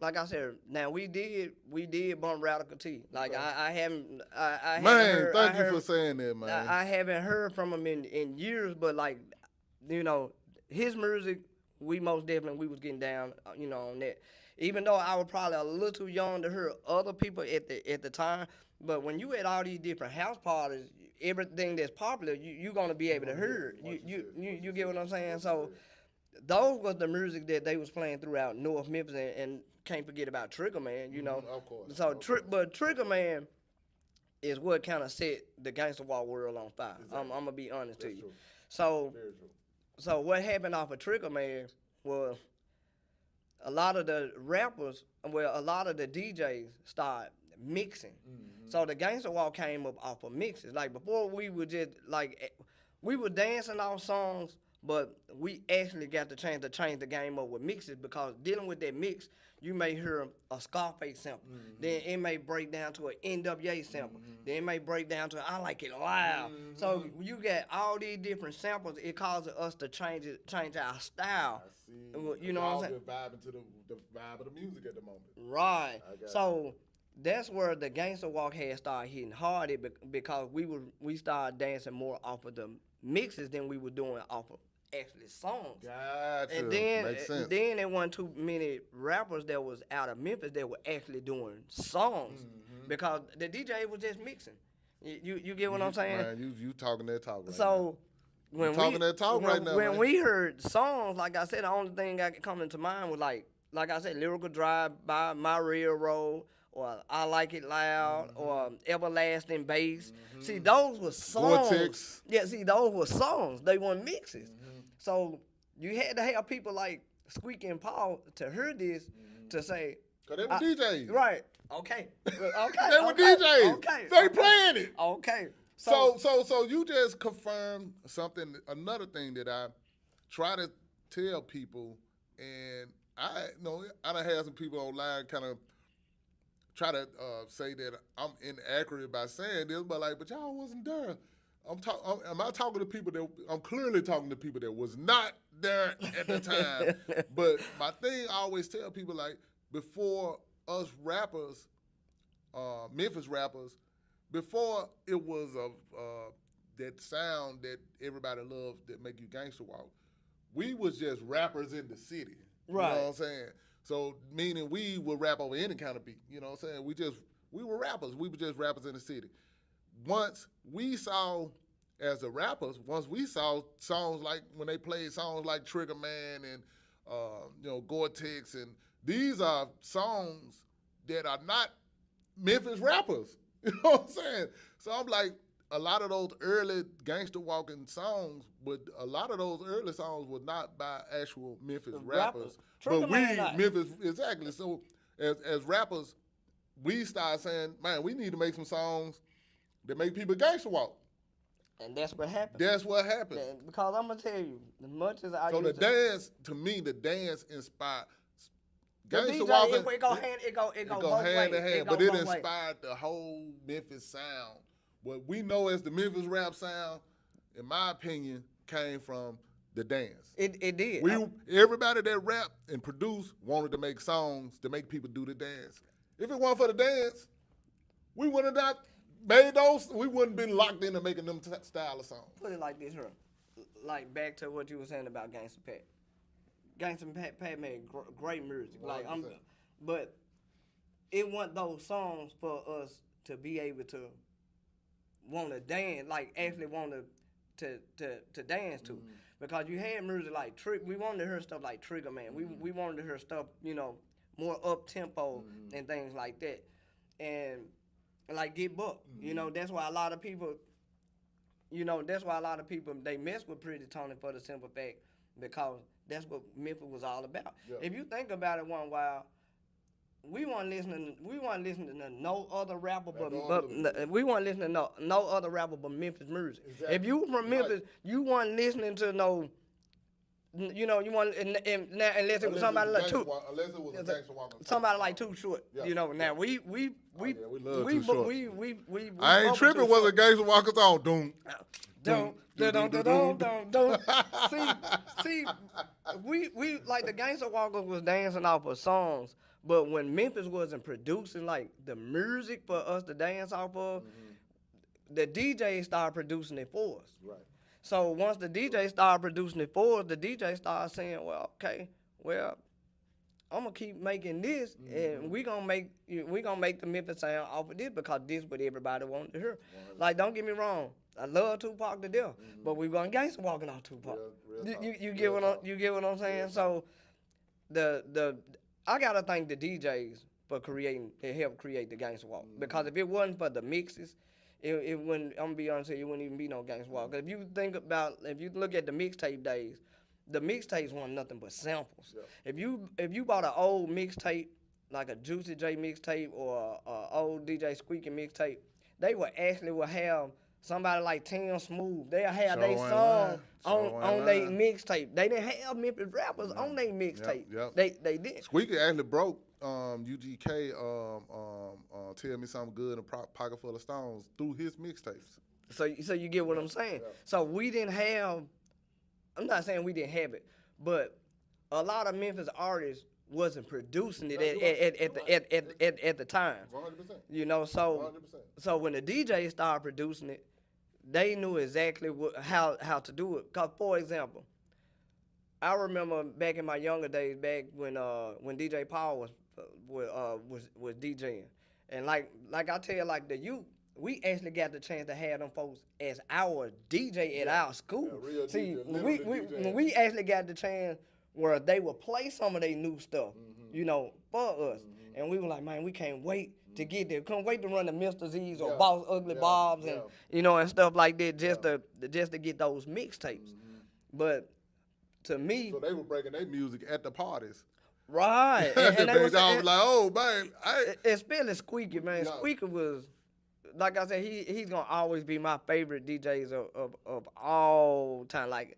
like I said, now we did bump Radical T. Like I haven't, I Man, haven't heard, thank you for saying that, man. I haven't heard from him in years, but like, you know, his music, we most definitely was getting down, you know, on that. Even though I was probably a little too young to hear other people at the time, but when you at all these different house parties, everything that's popular, you gonna be able to hear it. You get what I'm saying? So those was the music that they was playing throughout North Memphis, and can't forget about Trigger Man, you know. Of course. So but Trigger Man is what kind of set the Gangsta Walk world on fire. Exactly. I'm gonna be honest to you. True. So Very true. So what happened off of Trigger Man was a lot of the rappers, well, a lot of the DJs started mixing. Mm-hmm. So the Gangsta Walk came up off of mixes. Like before, we were just like, we were dancing off songs, but we actually got to change the game up with mixes, because dealing with that mix, you may hear a Scarface sample, then it may break down to an NWA sample, then it may break down to I Like It Loud. So you got all these different samples. It causes us to change our style. I see. You know what I'm saying? Vibing to the vibe of the music at the moment. Right. So that's where the Gangsta Walk had started hitting hard, because we started dancing more off of the mixes than we were doing off of actually songs. Gotcha. And Makes sense. then there wasn't too many rappers that was out of Memphis that were actually doing songs, because the DJ was just mixing. You get what I'm saying? Man, you talking that talk right so now. when When we heard songs, like I said, the only thing that coming to mind was like I said, Lyrical Drive by My Railroad, or I Like It Loud, or Everlasting Bass. See, those were songs. Vortex. Yeah, see, those were songs. They weren't mixes. So you had to have people like Squeaky and Paul to hear this to say. Because they were DJs. Right. Okay. Okay. They were DJs. Okay. They playing it. Okay. So you just confirmed another thing that I try to tell people, and I done had some people online kind of try to say that I'm inaccurate by saying this, but y'all wasn't there. I'm clearly talking to people that was not there at the time. But my thing, I always tell people, like, before us rappers, Memphis rappers, before it was that sound that everybody loved that make you gangster walk, we was just rappers in the city. Right. You know what I'm saying? So meaning we would rap over any kind of beat. You know what I'm saying? We were rappers. We were just rappers in the city. Once we saw songs like when they played songs like Trigger Man and Gore-Tex, and these are songs that are not Memphis rappers. You know what I'm saying? So I'm like, a lot of those early gangster walking songs were not by actual Memphis rappers. But Memphis, exactly. So as rappers, we started saying, man, we need to make some songs that make people gangster walk. And that's what happened. That's what happened. Yeah, because I'm gonna tell you, as much as I the dance inspired gangster walking. It go hand in hand, but it inspired the whole Memphis sound. What we know as the Memphis rap sound, in my opinion, came from the dance. It did. Everybody that rapped and produced wanted to make songs to make people do the dance. If it weren't for the dance, we would have not made those. We wouldn't been locked into making them style of songs. Put it like this here, like back to what you were saying about Gangsta Pat. Gangsta Pat made great music. 100%. But it wasn't those songs for us to be able to want to dance, like actually want to dance to, because you had music like we wanted to hear stuff like Trigger Man. We wanted to hear stuff, more up tempo and things like that, and like Get Buck. That's why a lot of people, they mess with Pretty Tony for the simple fact, because that's what Memphis was all about. Yeah. If you think about it one while, we weren't listening. We weren't listening to no other rapper but no other- we weren't listening to no other rapper but Memphis music. Exactly. If you from Memphis, you weren't listening to no. You know, you want and now unless it was somebody like Too. Unless it was a Gangsta Walk. Somebody like Too Short. Yeah. You know, now we love Too Short. we I ain't tripping. Was a Gangsta Walker on? Doom. Don't. See, we like the Gangsta Walkers was dancing off of songs, but when Memphis wasn't producing like the music for us to dance off of, the DJ started producing it for us. Right. So once the DJ started producing it for us, the DJ started saying, "Well, okay, well, I'm gonna keep making this, and we gonna make the Memphis sound off of this because this what everybody wanted to hear." Like, don't get me wrong, I love Tupac to death, but we weren't gangsta walking off Tupac. You get what I'm saying? So I gotta thank the DJs for help create the Gangsta Walk, because if it wasn't for the mixes, it wouldn't. I'm gonna be honest with you, it wouldn't even be no Gangsta Walk. Cause if you look at the mixtape days, the mixtapes weren't nothing but samples. Yeah. If you bought an old mixtape, like a Juicy J mixtape or a old DJ Squeaky mixtape, they would have somebody like Tim Smooth. They'll have their song on their mixtape. They didn't have Memphis rappers on their mixtape. Yep. They did. Squeaky actually broke UGK Tell Me Something Good and Pocket Full of Stones through his mixtapes. So you get what I'm saying? Yeah. So we didn't have, I'm not saying we didn't have it, but a lot of Memphis artists wasn't producing it at the time. 100%. You know, so 100%. So when the DJs started producing it, they knew exactly how to do it. Cause for example, I remember back in my younger days, back when DJ Paul was DJing, and like I tell you, like the youth, we actually got the chance to have them folks as our DJ at our school. Yeah, See, DJ, we actually got the chance where they would play some of their new stuff, you know, for us, and we were like, man, we can't wait to get there. Couldn't wait to run the Mr. Z's or Boss Ugly Bobs and you know and stuff like that just to get those mixtapes. But to me, so they were breaking their music at the parties. Right. And they was like, oh man, especially Squeaky, man. Yeah. Squeaky was, like I said, he's gonna always be my favorite DJs of all time. Like,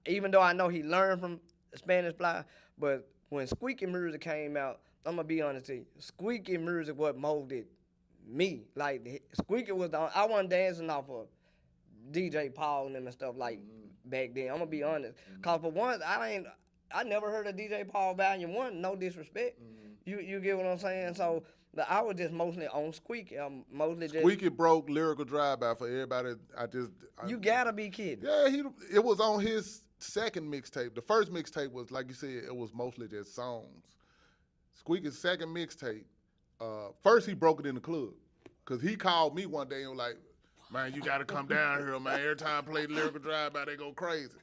even though I know he learned from Spanish Fly, but when Squeaky music came out, I'm gonna be honest with you, Squeaky music what molded me. Like, Squeaky was I wasn't dancing off of DJ Paul and them and stuff like back then. I'm gonna be honest, cause for one, I never heard of DJ Paul Volume 1, no disrespect. You get what I'm saying? So I was just mostly on Squeaky. I'm mostly just Squeaky broke Lyrical Drive-By for everybody. You gotta be kidding. Yeah, it was on his second mixtape. The first mixtape was, like you said, it was mostly just songs. Squeaky's second mixtape, first he broke it in the club. Cause he called me one day and was like, man, you gotta come down here, man. Every time I play Lyrical Drive-By, they go crazy.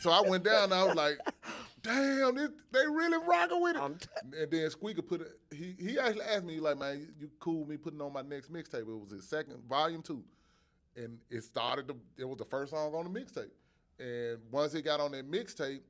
So I went down and I was like, damn, they really rocking with it. And then Squeaky he actually asked me, like, man, you cool with me putting on my next mixtape? It was his second, volume 2. And it was the first song on the mixtape. And once it got on that mixtape,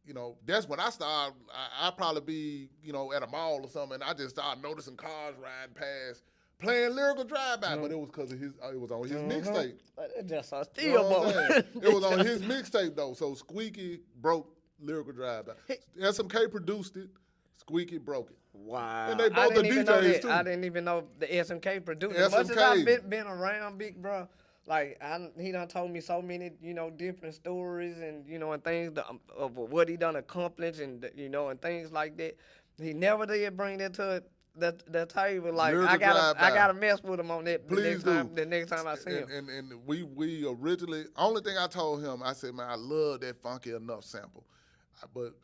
you know, that's when I started, I'd probably be, you know, at a mall or something, and I just started noticing cars riding past, playing Lyrical Drive-By, but it was because it was on his mixtape. It just a You know what steal, I'm saying? It was on his mixtape though. So Squeaky broke Lyrical Drive-By. SMK produced it. Squeaky broke it. Wow. And they both the DJs too. I didn't even know the SMK produced it. As much as I've been around Big Bro, like he done told me so many, you know, different stories and, you know, and things of what he done accomplished and, you know, and things like that. He never did bring that to the table. Like, I gotta mess with him on that the next time I see him. And we originally, only thing I told him, I said, man, I love that Funky Enough sample. But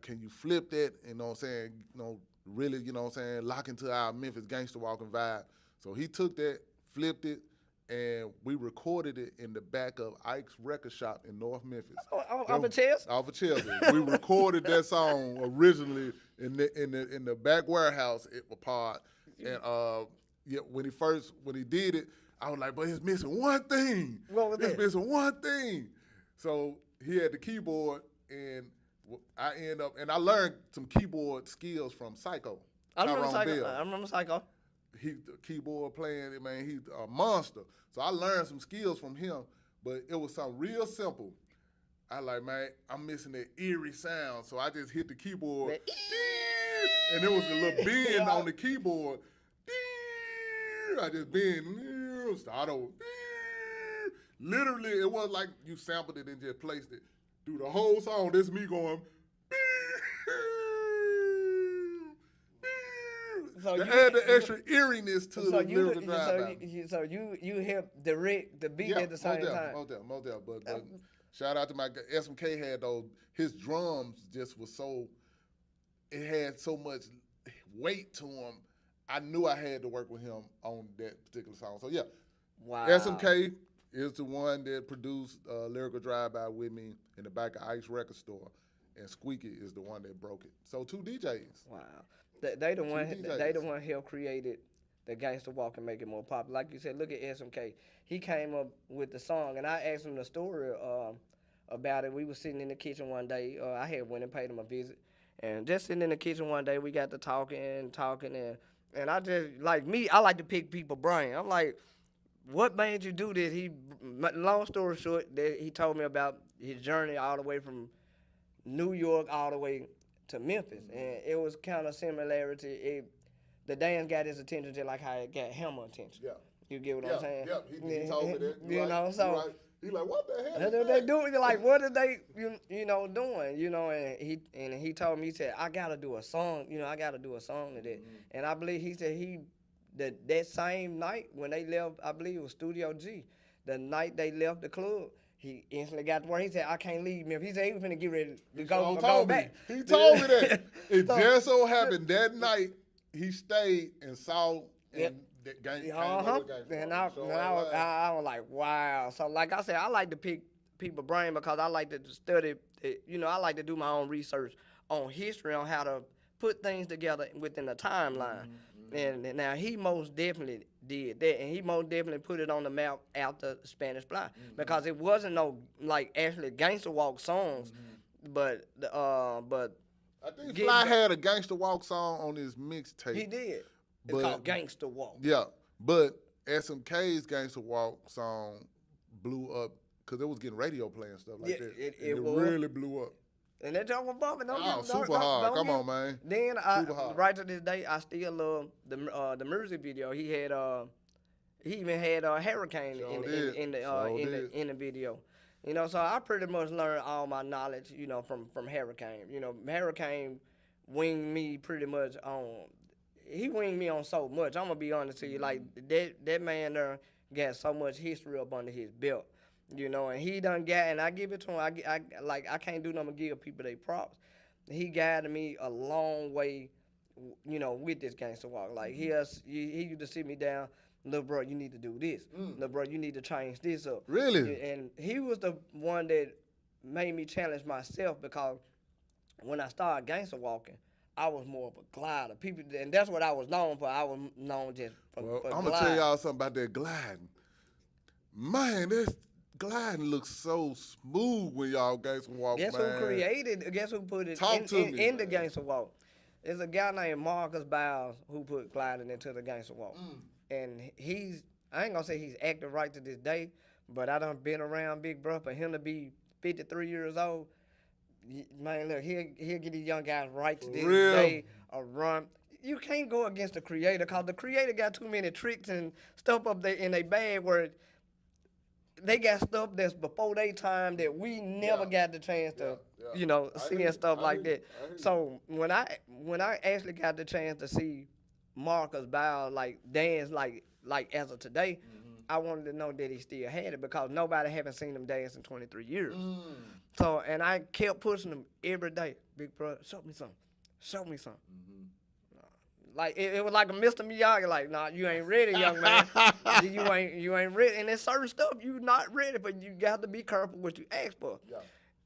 can you flip that, you know what I'm saying, you know, really, you know what I'm saying, lock into our Memphis Gangsta Walking vibe. So he took that, flipped it, and we recorded it in the back of Ike's record shop in North Memphis. Off of Chelsea? Off of Chelsea. We recorded that song originally in the back warehouse at the pod. And when he did it, I was like, but it's missing one thing. What was it's that? missing one thing. So he had the keyboard, and I learned some keyboard skills from Psycho. I remember Tyrone Psycho. Bell. I remember Psycho. He the keyboard playing, man, he's a monster. So I learned some skills from him, but it was something real simple. I like, man, I'm missing that eerie sound, so I just hit the keyboard, and there was a little bend on the keyboard. I just bend, start over. Literally, it was like you sampled it and just placed it. Through the whole song, this me going. So to you- add the extra eeriness to So the you, lyrical drive. you helped direct the beat at the same time. Most definitely. But shout out to my guy. SMK had those. His drums just was so. It had so much weight to him. I knew I had to work with him on that particular song. So yeah, Wow. SMK is the one that produced Lyrical Drive-By with me in the back of Ike's record store, and Squeaky is the one that broke it. So 2 DJs. Wow. They the one. DJs. They the one helped created the Gangsta Walk and make it more popular. Like you said, look at SMK. He came up with the song, and I asked him the story about it. We was sitting in the kitchen one day. I had went and paid him a visit, and just sitting in the kitchen one day, we got to talking, and I just like me. I like to pick people's brain. I'm like, what made you do this? Long story short, he told me about his journey all the way from New York all the way to Memphis, and it was kind of similarity. The dance got his attention just like how it got Hammer attention. Yeah. You get what I'm saying? Yeah, he told me that. You know, so He like, what the hell? that's what they do. Like, what are they, you know, doing? You know, and he told me, he said, I gotta do a song. You know, I gotta do a song to that. And I believe he said that same night when they left, I believe it was Studio G. The night they left the club, he instantly got to work. He said, I can't leave Memphis. He said he was finna get ready to go back. He told me that. It just so happened that night he stayed and saw and that gang. And I was like, wow. So like I said, I like to pick people's brain because I like to study. You know, I like to do my own research on history on how to put things together within a timeline. And now he most definitely did that, and he most definitely put it on the map after Spanish Fly because it wasn't no like actually Gangsta Walk songs, but I think Fly had a Gangsta Walk song on his mixtape. he did. It's called Gangsta Walk. Yeah, but SMK's Gangsta Walk song blew up because it was getting radio play and stuff like that. It really blew up. And that joke was bumping. Super hard. Come on, man. Then right to this day, I still love the music video. He even had Hurricane in the video. You know, so I pretty much learned all my knowledge, you know, from Hurricane. You know, Hurricane winged me pretty much on. He winged me on so much. I'm gonna be honest to you, like that man there got so much history up under his belt. You know, and he done got, and I give it to him. I can't do nothing but give people their props. He guided me a long way, you know, with this Gangsta Walk. Like he used to sit me down, little bro, you need to do this. Little bro, you need to change this up. Really? And he was the one that made me challenge myself because when I started Gangsta Walking, I was more of a glider. People, and that's what I was known for. I was known just for I'm gonna tell y'all something about that gliding. Man, this gliding looks so smooth when y'all Gangsta Walk. Guess who put it in the Gangsta Walk? There's a guy named Marcus Bowles who put gliding into the Gangsta Walk. And I ain't gonna say he's active right to this day, but I done been around Big Bro. For him to be 53 years old, man, look, he'll get these young guys right to this day a run. You can't go against the creator because the creator got too many tricks and stuff up there in their bag where they got stuff that's before their time that we never got the chance to, you know, see and stuff like that. So when I actually got the chance to see Marcus Bowles like dance like as of today, I wanted to know that he still had it because nobody haven't seen him dance in 23 years. So, and I kept pushing him every day. Big brother, show me something. Show me something. Like it was like a Mr. Miyagi. Like, nah, you ain't ready, young man. you ain't ready. And there's certain stuff you not ready, but you got to be careful what you ask for. Yeah.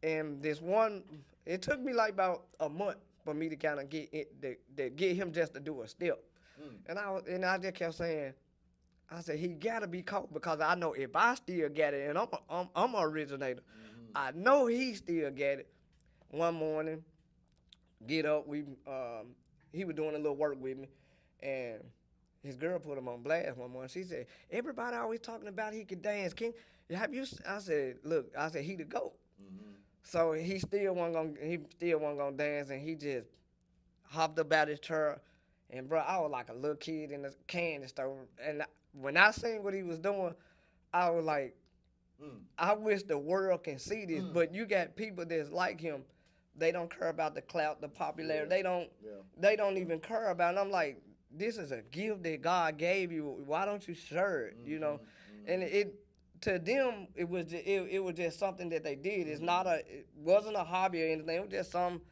And this one, it took me like about a month for me to kind of get him just to do a step. And I just kept saying, I said he gotta be caught because I know if I still got it, and I'm an originator, I know he still got it. One morning, get up, he was doing a little work with me, and his girl put him on blast one morning. She said, "Everybody always talking about he could dance. Can have you?" I said, "Look, I said he the GOAT." So he still wasn't gonna dance, and he just hopped up out his truck. And bro, I was like a little kid in the candy store, and when I seen what he was doing, I was like, I wish the world can see this. But you got people that's like him. They don't care about the clout, the popularity. They don't even care about it. I'm like, this is a gift that God gave you. Why don't you share it? You know, and it to them it was just something that they did. It wasn't a hobby or anything. It was just something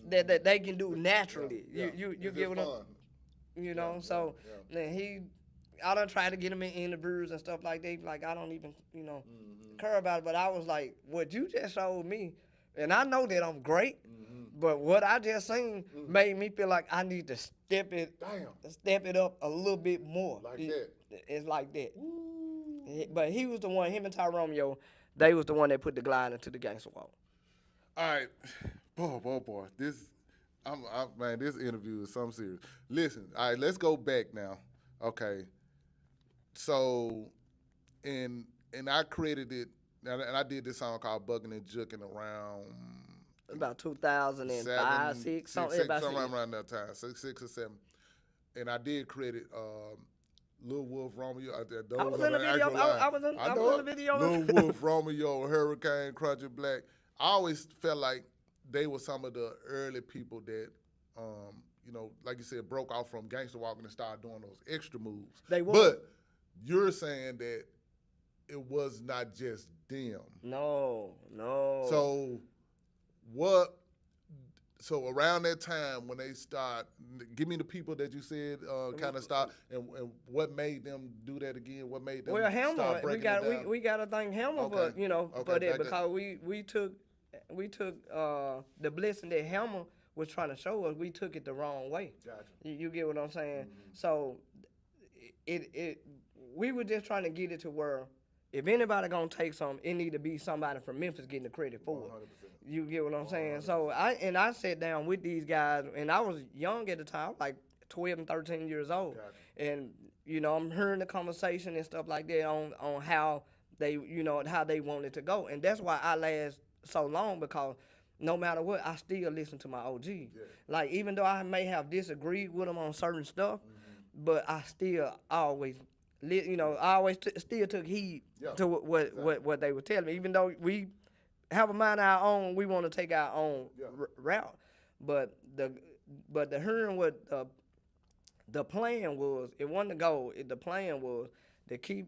that they can do naturally. You get what I'm, you know. So then I done tried to get him in interviews and stuff like that. He be like, I don't even care about it. But I was like, what you just showed me, and I know that I'm great, but what I just seen made me feel like I need to step it up a little bit more. It's like that. But he was the one. Him and Ty Romeo, they was the one that put the glide into the Gangsta Walk. All right, boy, this interview is something serious. Listen, all right, let's go back now. Okay, so, and I created it, and I did this song called "Bugging and Jucking" around about 2005, something around that time, six or seven, and I did credit Lil Wolf, Romeo. I was in the video. I was in the video. Lil Wolf, Romeo, Hurricane, Crunch Black. I always felt like they were some of the early people that, like you said, broke off from Gangsta Walk and started doing those extra moves. They were. But you're saying that it was not just them. No. So So around that time when they start, give me the people that you said kind of start, and what made them do that again? What made them start breaking it down? We got to thank Hammer for that, because we took the blessing that Hammer was trying to show us. We took it the wrong way. Gotcha. You get what I'm saying? Mm-hmm. So we were just trying to get it to where if anybody gonna take something, it need to be somebody from Memphis getting the credit for it. 100%. You get what I'm saying? So I sat down with these guys, and I was young at the time, like 12 and 13 years old. Gotcha. And I'm hearing the conversation and stuff like that on how they how they wanted to go, and that's why I last so long, because no matter what, I still listen to my OG. Yeah. Like, even though I may have disagreed with them on certain stuff, but I still always. I always still took heed to what they were telling me. Even though we have a mind of our own, we want to take our own route. But the hearing what the plan was, it wasn't the goal. The plan was to keep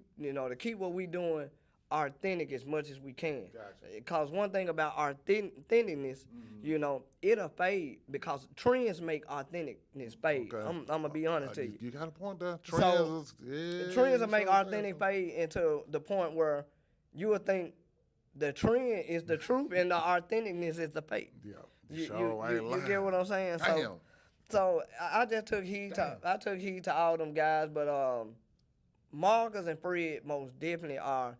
what we doing authentic as much as we can. Gotcha. Because one thing about authenticness, it'll fade, because trends make authenticness fade. Okay. I'm gonna be honest to you. You got a point there. Trends will make authentic fade into the point where you will think the trend is the truth and the authenticness is the fake. Yeah, you get what I'm saying? Damn. So I just took heed to all them guys, but Marcus and Fred most definitely are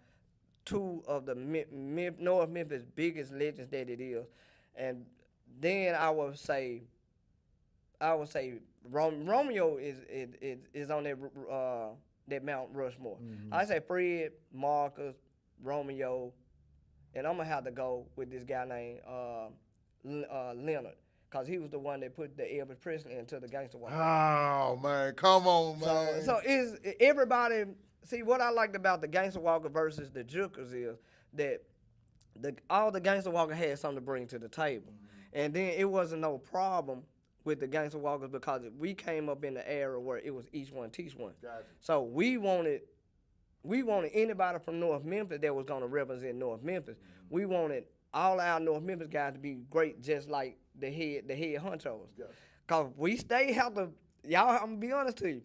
two of the North Memphis biggest legends that it is. And then I would say Romeo is on that Mount Rushmore. Mm-hmm. I say Fred, Marcus, Romeo, and I'm gonna have to go with this guy named Leonard, because he was the one that put the Elvis Presley into the Gangsta Walk. Oh man, come on, man. So is everybody? See, what I liked about the Gangsta Walker versus the Jukers is that all the Gangsta Walker had something to bring to the table. Mm-hmm. And then it wasn't no problem with the Gangsta Walkers, because we came up in the era where it was each one teach one. Gotcha. So we wanted anybody from North Memphis that was going to represent North Memphis. Mm-hmm. We wanted all our North Memphis guys to be great, just like the head honchos. Gotcha. Cause we stay healthy. Y'all, I'm gonna be honest to you.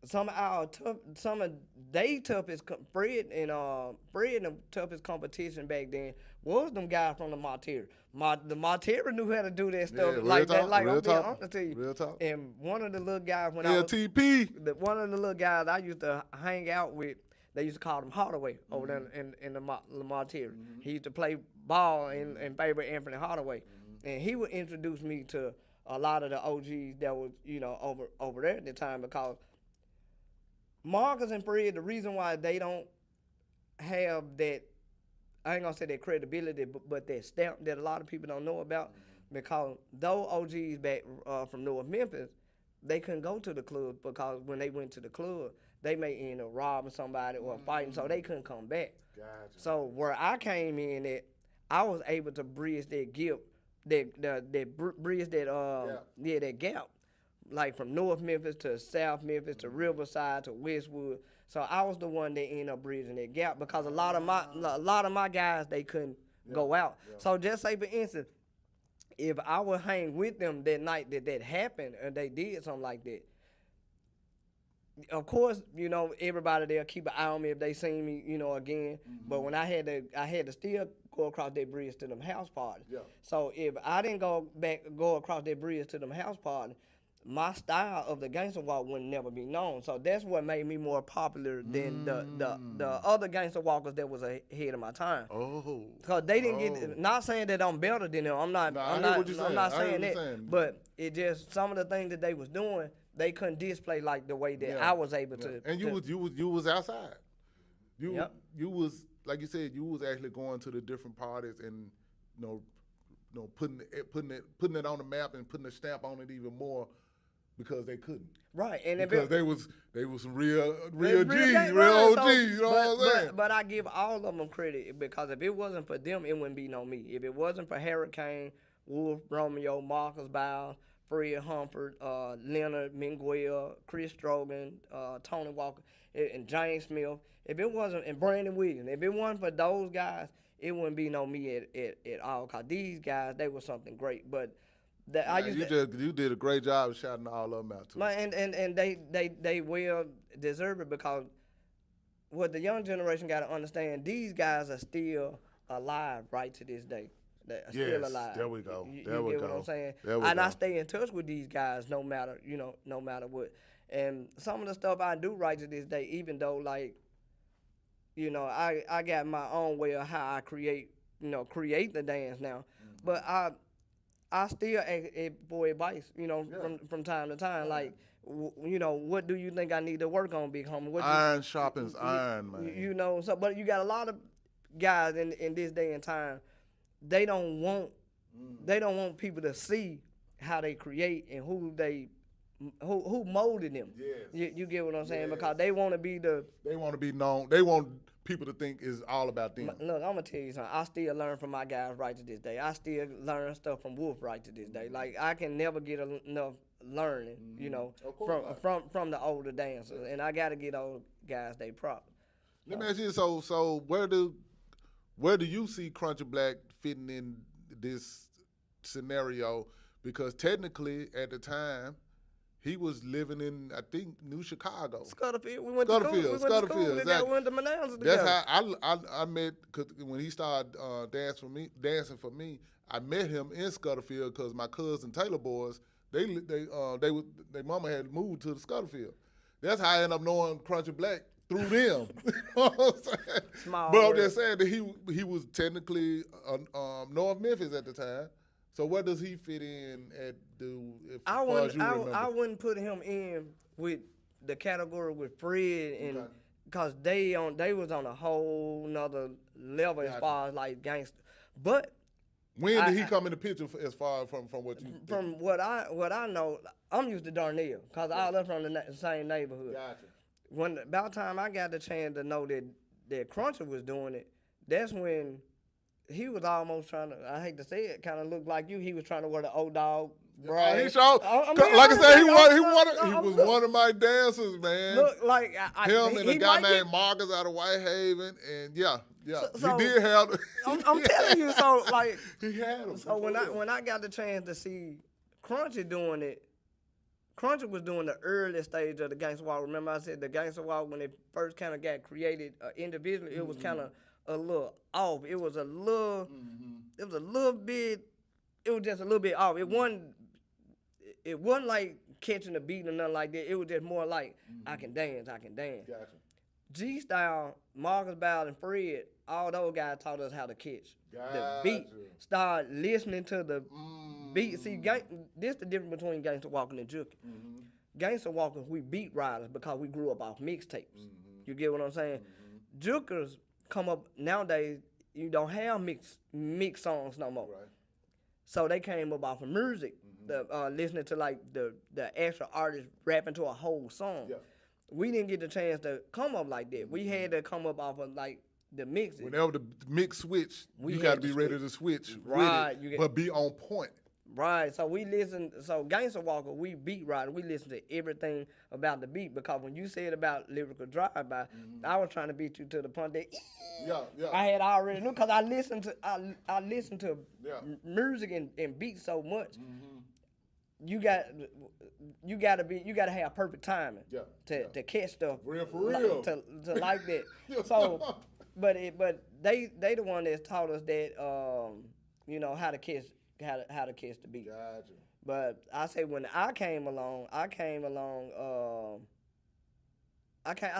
Some of they toughest, Fred and the toughest competition back then was them guys from the Martyr. The Martyr knew how to do that stuff like that. Like, I'm being honest to you. Real talk. And one of the little guys one of the little guys I used to hang out with, they used to call him Hardaway over there in the Martyr. Mm-hmm. He used to play ball in favor of Anthony Hardaway. Mm-hmm. And he would introduce me to a lot of the OGs that was, you know, over there at the time, because Marcus and Fred, the reason why they don't have that, I ain't gonna say that credibility, but that stamp that a lot of people don't know about, because those OGs back from North Memphis, they couldn't go to the club, because when they went to the club, they may end up robbing somebody or fighting, so they couldn't come back. Gotcha. So where I came in at, I was able to bridge that gap, that gap, like from North Memphis to South Memphis to Riverside to Westwood. So I was the one that ended up bridging that gap, because a lot of my guys, they couldn't go out. So just say for instance, if I would hang with them that night that happened, and they did something like that, of course, you know, everybody there keep an eye on me if they see me, you know, again. But when I had to still go across that bridge to them house parties. Yeah. So if I didn't go across that bridge to them house parties, my style of the gangster walk would never be known. So that's what made me more popular than the other gangster walkers that was ahead of my time. Oh. Cause they didn't get. Not saying that I'm better than them. I'm not saying that. But it just, some of the things that they was doing, they couldn't display like the way that I was able to. And you was outside. Yep. You was, like you said, you was actually going to the different parties and putting it on the map and putting a stamp on it even more, because they couldn't. Right, and because they was some real G's, real real OGs. You know what I'm saying? But I give all of them credit, because if it wasn't for them, it wouldn't be no me. If it wasn't for Hurricane, Wolf, Romeo, Marcus Bowles, Fred Humford, Leonard Miguel, Chris Strogan, Tony Walker, and James Smith, if it wasn't, and Brandon Williams, if it wasn't for those guys, it wouldn't be no me at all. Cause these guys, they were something great. But you did a great job of shouting all of them out too. And they well deserve it, because what the young generation got to understand, these guys are still alive right to this day. They're still alive. There we go. You get what I'm saying? I stay in touch with these guys no matter what. And some of the stuff I do right to this day, even though, like, you know, I got my own way of how I create the dance now. But I still ask for advice, you know, from time to time. Like, you know, what do you think I need to work on, big homie? Iron sharpens iron, man. You know, so, but you got a lot of guys in this day and time, they don't want people to see how they create and who molded them. Yes. You get what I'm saying? Because they want to be known. They want people to think it's all about them. Look, I'm gonna tell you something. I still learn from my guys right to this day. I still learn stuff from Wolf right to this day. Like, I can never get enough learning, you know, from the older dancers, and I gotta get those guys they proper. Let me ask you, so where do you see Crunchy Black fitting in this scenario? Because technically, at the time, he was living in, I think, New Chicago. Scutterfield. We went to school. Exactly. Went to Manassas together. That's how I met, cause when he started dancing for me, I met him in Scutterfield because my cousin Taylor boys, they mama had moved to the Scutterfield. That's how I ended up knowing Crunchy Black, through them. You know what I'm saying? But I'm just saying that he was technically North Memphis at the time. So where does he fit in at I wouldn't put him in with the category with Fred, and because they was on a whole nother level as far as like gangster. But when did he come in the picture as far from what you think? From what I know, I'm used to Darnell because I live from the same neighborhood. Gotcha. When about time I got the chance to know that Cruncher was doing it, that's when he was almost trying to, I hate to say it, kind of look like you. He was trying to wear the old dog brand. He showed, like I said, he was one of my dancers, man. Look, like him and a guy named Marcus out of Whitehaven, and so, he did have. I'm telling you, so like he had him. So when I got the chance to see Crunchy doing it, Crunchy was doing the early stage of the Gangsta Walk. Remember I said the Gangsta Walk, when it first kind of got created individually, it was kind of a little off. It was a little, it was just a little bit off. It wasn't like catching a beat or nothing like that. It was just more like, I can dance. Gotcha. G-Style, Marcus Bowles and Fred, all those guys taught us how to catch the beat. Gotcha. Start listening to the beat. See, this the difference between Gangsta Walking and Juke. Gangsta Walkers, we beat riders because we grew up off mixtapes. You get what I'm saying? Jukers come up nowadays. You don't have mix songs no more. Right. So they came up off of music, listening to like the actual artist rapping to a whole song. Yeah. We didn't get the chance to come up like that. We had to come up off of like the mixes. Whenever the mix switch, We you had got to to be ready to switch Right, with it, but be on point. Right, so we listen. So Gangsta Walker, we beat rider. We listen to everything about the beat because when you said about lyrical drive-by, I was trying to beat you to the point that Yeah. I had already knew because I listened to I listened to Yeah. music and beats so much. You gotta have perfect timing to catch stuff For real. to like that. So, but they the one that taught us that how to catch the beat. Gotcha. But I say when I came along, I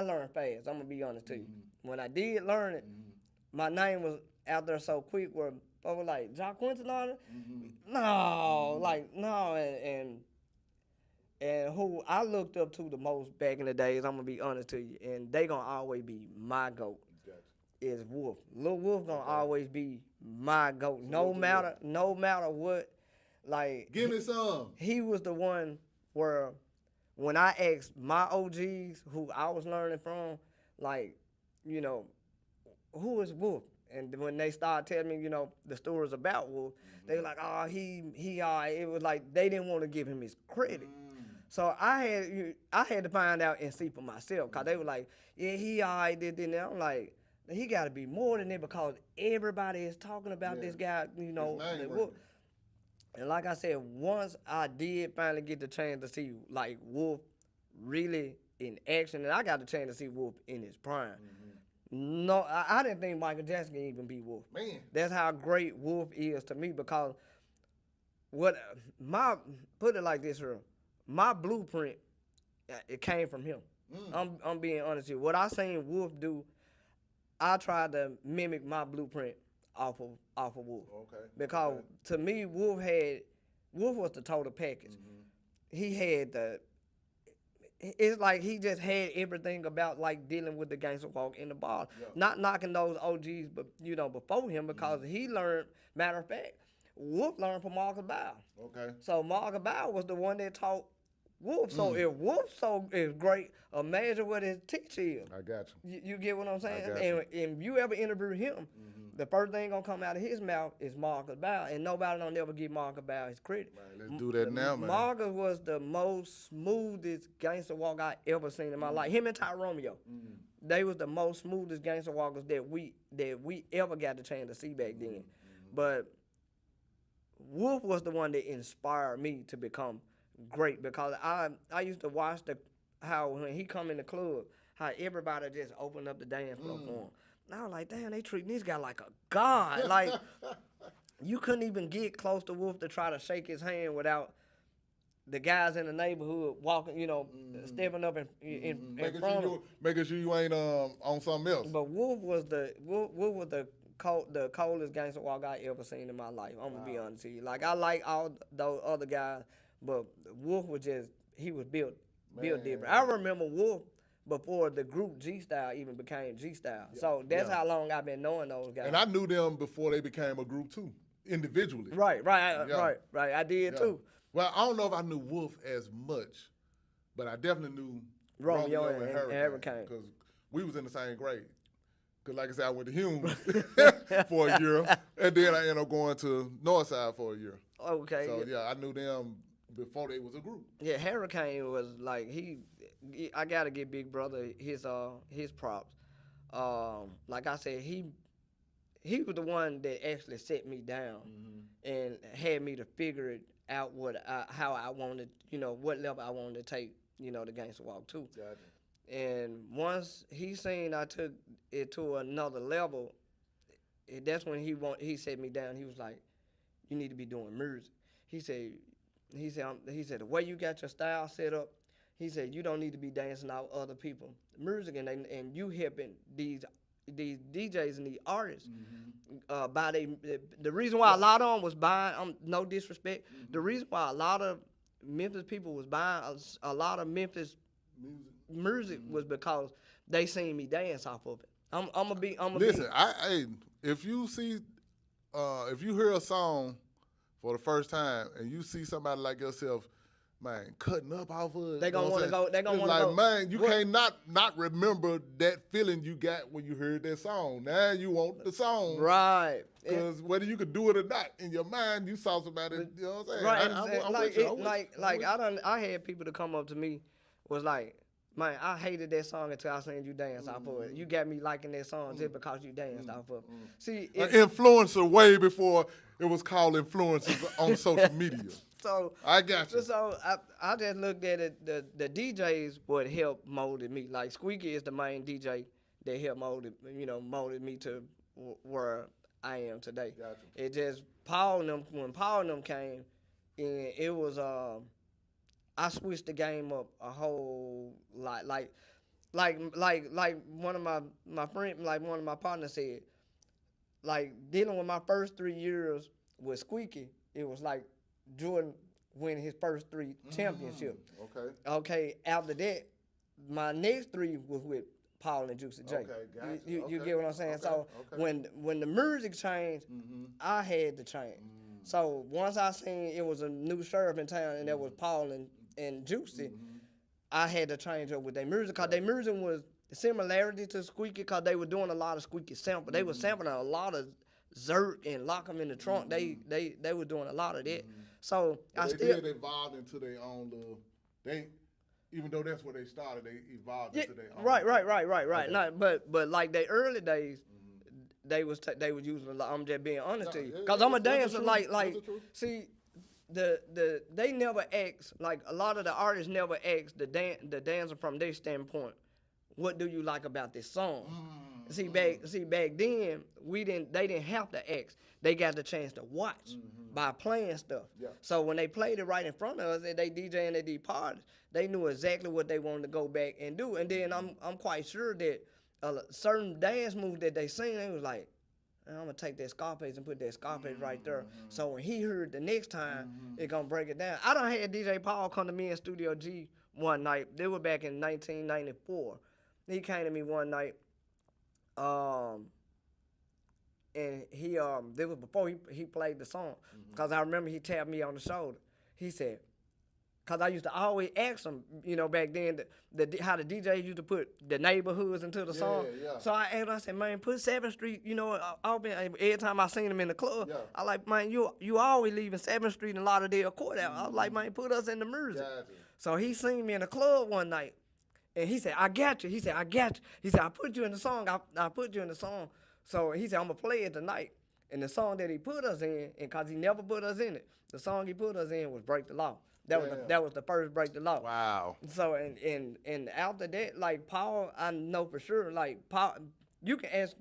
learned fast. I'm gonna be honest to you. When I did learn it, my name was out there so quick where I was like, Jaquency and all that? No, like no, and who I looked up to the most back in the days, I'm gonna be honest to you, and they gonna always be my GOAT. Gotcha. Is Wolf. Lil Wolf gonna always be my GOAT. No matter what. Like Give me some. he was the one where when I asked my OGs who I was learning from, like, who is Wolf? And when they started telling me, the stories about Wolf, they were like, oh, he it was like they didn't want to give him his credit. So I had to find out and see for myself, cause they were like, yeah, he alright, did and I'm like, he got to be more than that because everybody is talking about this guy, His name Wolf. ring. And like I said, once I did finally get the chance to see like Wolf really in action, and I got the chance to see Wolf in his prime. No, I didn't think Michael Jackson could even beat Wolf. Man. That's how great Wolf is to me because put it like this here, my blueprint, it came from him. I'm being honest with you. What I seen Wolf do, I tried to mimic my blueprint off of Wolf. Okay. Because to me, Wolf was the total package. He had it's like he just had everything about like dealing with the Gangsta Walk in the bar. Yeah. Not knocking those OGs, but before him because he learned. Matter of fact, Wolf learned from Marcus Bow. Okay. So Marcus Bow was the one that taught Wolf. So if Wolf is great, imagine what his teacher is. I got you. You get what I'm saying? got And if you ever interview him, the first thing gonna come out of his mouth is Marcus Bow, and nobody don't ever give Marcus Bow his credit. Right, let's do that now, man. Marcus was the most smoothest gangster walk I ever seen in my life. Him and Ty Romeo, they was the most smoothest gangster walkers that we ever got the chance to see back then. But Wolf was the one that inspired me to become great because I used to watch how when he come in the club, how everybody just opened up the dance floor for him. And I was like, damn, they treating this guy like a god. Like you couldn't even get close to Wolf to try to shake his hand without the guys in the neighborhood walking, stepping up in front of him. Making sure you ain't on something else. But Wolf was the coldest gangster walk I ever seen in my life. I'm gonna be honest with you. Like I like all those other guys, but Wolf was he was built different. I remember Wolf before the group G Style even became G Style. So that's how long I've been knowing those guys. And I knew them before they became a group too, individually. Right. I did too. Well, I don't know if I knew Wolf as much, but I definitely knew Romeo and Hurricane. because we was in the same grade. Because like I said, I went to Hume for a year, and then I ended up going to Northside for a year. Okay. So yeah, I knew them before they was a group. Yeah, Hurricane was like I gotta give Big Brother his props. Like I said, he was the one that actually set me down and had me to figure it out how I wanted, what level I wanted to take, the Gangsta Walk to. Gotcha. And once he seen I took it to another level, that's when he set me down. He was like, "You need to be doing music." He said, the way you got your style set up, he said, you don't need to be dancing out other people music and you helping these DJs and these artists. By the reason why a lot of them was buying, no disrespect, the reason why a lot of Memphis people was buying a lot of Memphis music was because they seen me dance off of it. I'm gonna Listen, if you see, if you hear a song for the first time and you see somebody like yourself, man, cutting up off of it, They gonna want to go. They gonna it's want to like, go. man, you can't not remember that feeling you got when you heard that song. Now you want the song, Right. Because whether you could do it or not, in your mind, you saw somebody. You know what I'm saying? Right. I'm Like with you, I'm with you. I had people to come up to me was like, man, I hated that song until I seen you dance off of it. You got me liking that song just because you danced off of it. See, An influencer way before it was called influencers on social media. So I got you. So I just looked at it. The DJs would help molded me. Like Squeaky is the main DJ that helped molded me to where I am today. Gotcha. It just when Paul and them came, and it was I switched the game up a whole lot. Like one of my friend, like one of my partners said, like dealing with my first 3 years with Squeaky, it was like Jordan winning his first 3 championships. Okay. Okay, after that, my next 3 was with Paul and Juicy J. Okay, gotcha. You get what I'm saying? Okay, So okay. when the music changed, I had to change. So once I seen it was a new sheriff in town and that was Paul and Juicy, I had to change up with their music because their music was similarity to Squeaky because they were doing a lot of Squeaky sample. They were sampling a lot of Zerk and Lock 'em in the Trunk. They were doing a lot of that. So But they did evolve into their own little. Even though that's where they started, they evolved into their own. Right. Okay. Not, but like the early days, they was using a lot. I'm just being honest to you, yeah, cause I'm a that's dancer. the Like truth. That's the truth. see, they never ask, like a lot of the artists never ask the dancer from their standpoint, what do you like about this song? See back then they didn't have to ask. They got the chance to watch by playing stuff. Yeah. So when they played it right in front of us and they DJ and they did parties, they knew exactly what they wanted to go back and do. And then I'm quite sure that certain dance moves that they sing, they was like, I'm gonna take that Scarface and put that Scarface right there. So when he heard the next time, it gonna break it down. I done had DJ Paul come to me in Studio G one night. They were back in 1994. He came to me one night, and he this was before he played the song, cause I remember he tapped me on the shoulder. He said, cause I used to always ask him, back then how the DJs used to put the neighborhoods into the song. Yeah. So I asked him, I said, man, put 7th Street. Every time I seen him in the club, Yeah. I like, man, you always leaving 7th Street and Lauderdale Court out. I was like, man, put us in the music. Gotcha. So he seen me in the club one night. And he said, I got you. He said, I got you. He said, I put you in the song. I put you in the song. So he said, I'm going to play it tonight. And the song that he put us in, and because he never put us in it, the song he put us in was Break the Law. That was the first Break the Law. Wow. So, and after that, like, Paul, I know for sure, like, Paul, you can ask,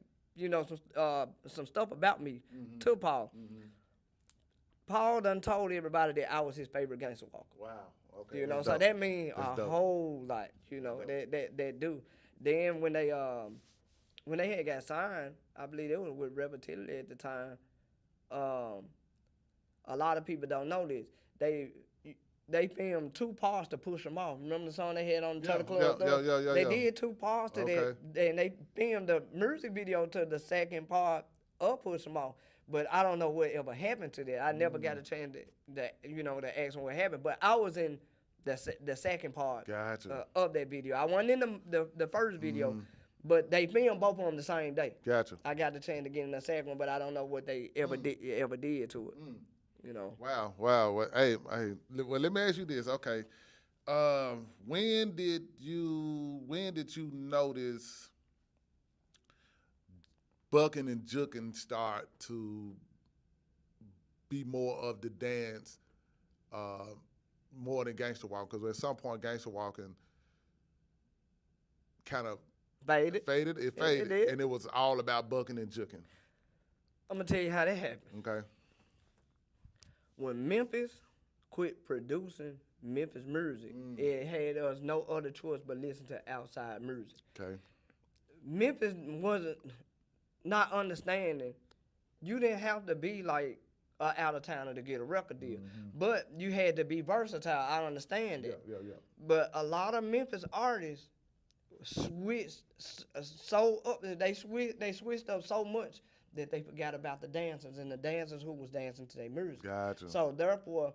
some stuff about me to Paul. Paul done told everybody that I was his favorite Gangsta Walker. Wow. Okay. So dope. that means a That's dope. whole lot, that do. Then when they had got signed, I believe they was with Rebel Tilly at the time. A lot of people don't know this. They filmed 2 parts to push them off. Remember the song they had on the Turtle Club? Yeah. They did 2 parts to that, and they filmed the music video to the second part of Push Them Off. But I don't know what ever happened to that. I never got a chance to ask them what happened. But I was in the second part Gotcha. Of that video. I wasn't in the first video, but they filmed both of them the same day. Gotcha. I got the chance to get in the second one, but I don't know what they ever did to it. Wow. Well, hey. Well, let me ask you this. Okay. When did you notice bucking and juking start to be more of the dance, more than Gangsta Walk? Because at some point, Gangsta Walking kind of Faded. It faded, did. and it was all about bucking and juking. I'm gonna tell you how that happened. Okay. When Memphis quit producing Memphis music, it had us no other choice but listen to outside music. Okay. Memphis wasn't not understanding. You didn't have to be like out of towner to get a record deal, but you had to be versatile. I understand it. Yeah. But a lot of Memphis artists switched so up. They switched up so much that they forgot about the dancers and the dancers who was dancing to their music. Gotcha. So therefore,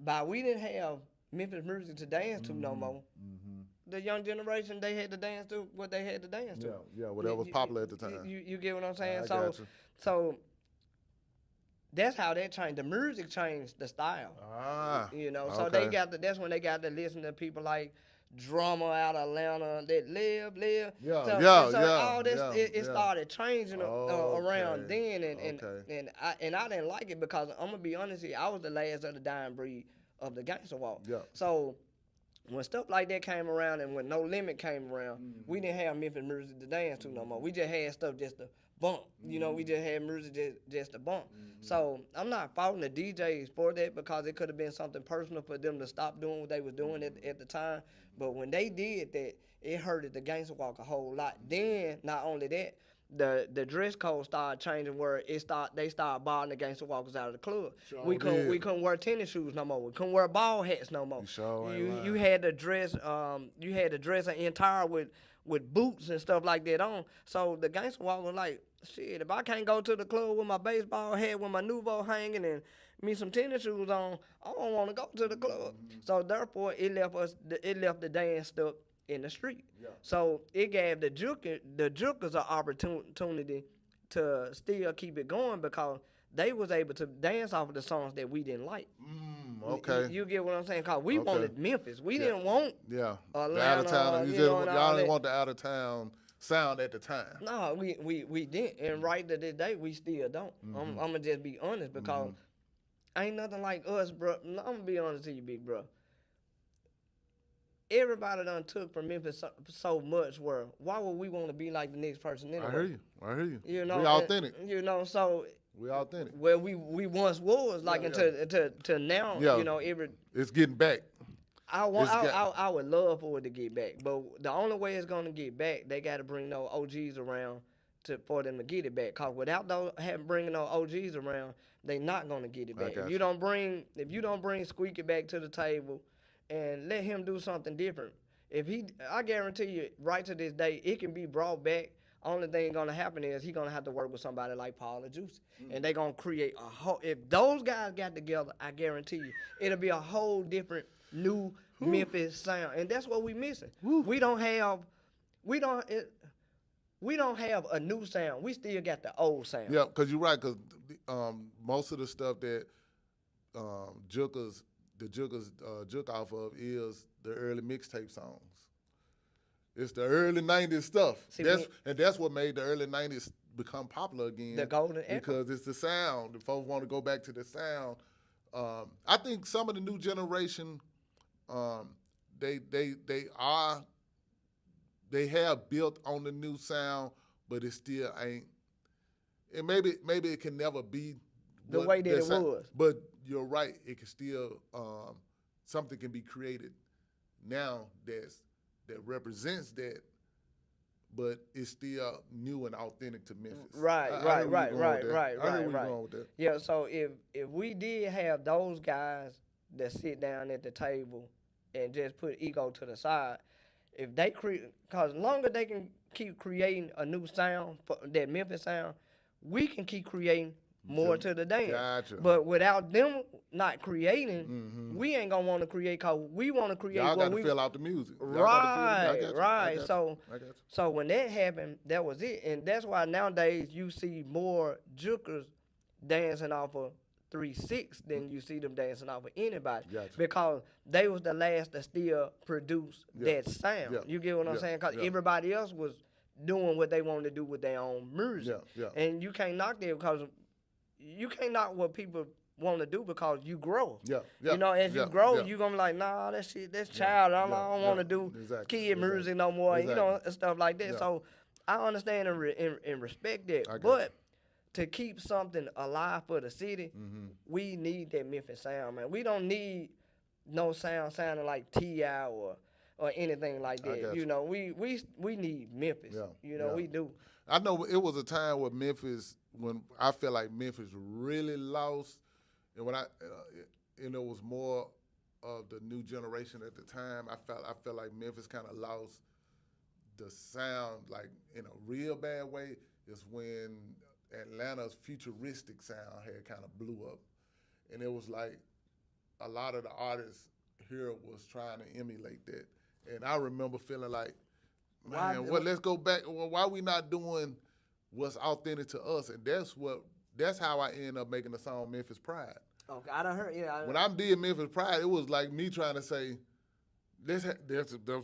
by we didn't have Memphis music to dance to no more. The young generation, they had to dance to what they had to dance to. Yeah, whatever was popular at the time. You get what I'm saying? I So that's how that changed. The music changed the style. So okay. that's when they got to listen to people like Drummer out of Atlanta that live. All this it started changing around then, and I didn't like it because I'm gonna be honest here, I was the last of the dying breed of the Gangsta Walk. Yeah. So when stuff like that came around and when No Limit came around, we didn't have Memphis music to dance to no more. We just had stuff just to bump. We just had music just to bump. So I'm not faulting the DJs for that because it could have been something personal for them to stop doing what they was doing at the time. But when they did that, it hurted the Gangsta Walk a whole lot. Then, not only that, the dress code started changing where they started barring the Gangsta Walkers out of the club. We couldn't wear tennis shoes no more. We couldn't wear ball hats no more. You had to dress an entire with boots and stuff like that on. So the Gangsta Walk was like, shit, if I can't go to the club with my baseball hat, with my Nouveau hanging and me some tennis shoes on, I don't want to go to the club. So therefore, it left the dance stuff in the street. Yeah. So it gave the jukers an opportunity to still keep it going because they was able to dance off of the songs that we didn't like. Okay. You get what I'm saying? Cause we wanted Memphis. We didn't want Atlanta. The out of town. Y'all didn't want the out of town sound at the time. No, we didn't. And right to this day, we still don't. I'm gonna just be honest because ain't nothing like us, bro. I'm gonna be honest to you, big bro. Everybody done took from Memphis so much where why would we want to be like the next person anyway? I hear you. You know, we authentic. So we authentic. Where we once was like to now, it's getting back. I would love for it to get back, but the only way it's gonna get back, they got to bring those OGs around for them to get it back. Cause without bringing those OGs around, they not gonna get it back. If you don't bring Squeaky back to the table, and let him do something different. I guarantee you, right to this day, it can be brought back. Only thing gonna happen is he gonna have to work with somebody like Paul or Juicy, and they gonna create a whole. If those guys got together, I guarantee you, it'll be a whole different new Memphis sound, and that's what we missing. We don't have a new sound. We still got the old sound. Yeah, because you're right. Because most of the stuff that the Jook off of is the early mixtape songs. It's the early 90s stuff. That's what made the early 90s become popular again. The golden era. Because it's the sound. The folks want to go back to the sound. I think some of the new generation, they have built on the new sound, but it still ain't. And maybe it can never be the way that it was. But you're right. It can still something can be created now that represents that, but it's still new and authentic to Memphis. Right. I hear where you're going with that. Yeah. So if we did have those guys that sit down at the table and just put ego to the side, if they because longer they can keep creating a new sound, that Memphis sound, we can keep creating more to the dance. Gotcha. But without them not creating, we ain't gonna want to create because we want to create. Y'all got to fill out the music. Right. So when that happened, that was it. And that's why nowadays you see more jukers dancing off of 3-6 than you see them dancing off of anybody. Gotcha. Because they was the last to still produce that sound. Yeah. You get what I'm saying? Because everybody else was doing what they wanted to do with their own music. And you can't knock that because you can't knock what people want to do because you grow. As you grow, you going to be like, nah, that's child. I don't want to do kid music no more, and stuff like that. So I understand and respect that. But to keep something alive for the city, we need that Memphis sound, man. We don't need no sound sounding like T.I. or anything like I that. got You you. know, we need Memphis. Yeah, You know, yeah. we do. I know it was a time where Memphis, when I felt like Memphis really lost, and when and it was more of the new generation at the time. I felt like Memphis kind of lost the sound, like in a real bad way. Is when Atlanta's futuristic sound had kind of blew up, and it was like a lot of the artists here was trying to emulate that. And I remember feeling like, man, let's go back. Well, why we not doing what's authentic to us? And that's how I ended up making the song Memphis Pride. Okay, I done heard. Yeah, When I did Memphis Pride, it was like me trying to say, that's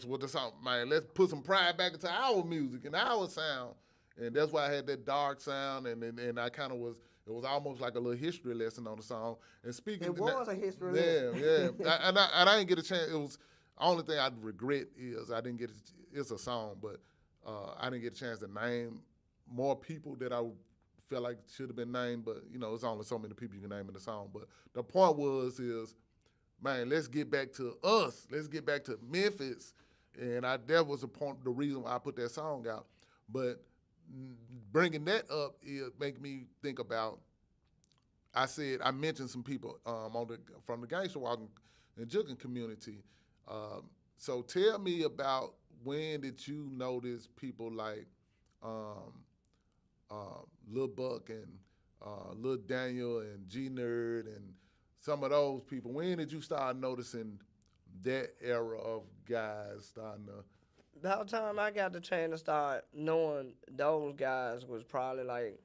what the song, man, let's put some pride back into our music and our sound. And that's why I had that dark sound, and I kind of it was almost like a little history lesson on the song. And speaking, it was a history lesson. lesson. Yeah. And I didn't get a chance. It was only thing I regret is I didn't get it's a song, but I didn't get a chance to name more people that I felt like should have been named. But it's only so many people you can name in the song. But the point is, man, let's get back to us. Let's get back to Memphis, and that was the reason why I put that song out. But bringing that up, it make me think about. I mentioned some people from the Gangsta Walk and Jugging community. So tell me about, when did you notice people like Lil Buck and Lil Daniel and G Nerd and some of those people? When did you start noticing that era of guys starting to? The whole time I got the chance to start knowing those guys was probably like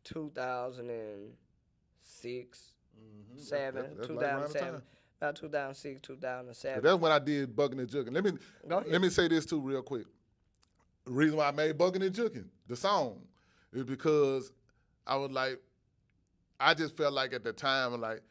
2006, 7, that's like around the 2007, time. about 2006, 2007. That's when I did Bucking and Jugging. Go ahead. Let me say this too real quick. The reason why I made Bucking and Jugging, the song, is because I was like, I just felt like at the time, like,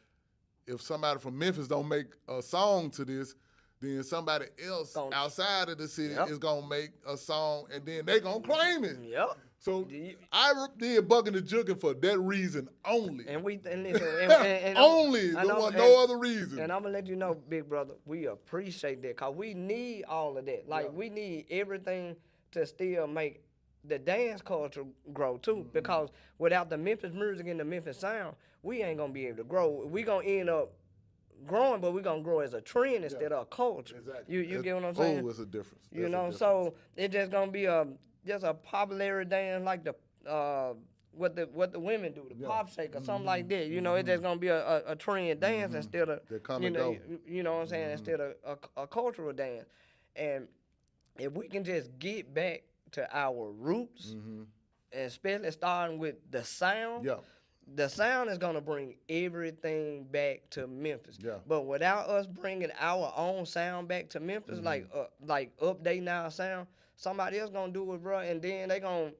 if somebody from Memphis don't make a song to this, then somebody else outside of the city is gonna make a song, and then they gonna claim it. Yep. So I did Bucking and Jugging for that reason only. And listen, and only. There was no other reason. And I'm gonna let you know, big brother, we appreciate that, cause we need all of that. Like we need everything to still make the dance culture grow too. Because without the Memphis music and the Memphis sound, we ain't gonna be able to grow. We gonna end up growing, but we're gonna grow as a trend instead of a culture. Exactly. You get what I'm saying? Oh, it's a difference. You know, so it's just gonna be just a popular dance like the what the women do, the pop shake or something like that. You know, it's just gonna be a trend dance instead of you know what I'm saying, instead of a cultural dance. And if we can just get back to our roots, and especially starting with the sound. Yeah. The sound is gonna bring everything back to Memphis. Yeah. But without us bringing our own sound back to Memphis, like updating our sound, somebody else gonna do it, bro, and then they gonna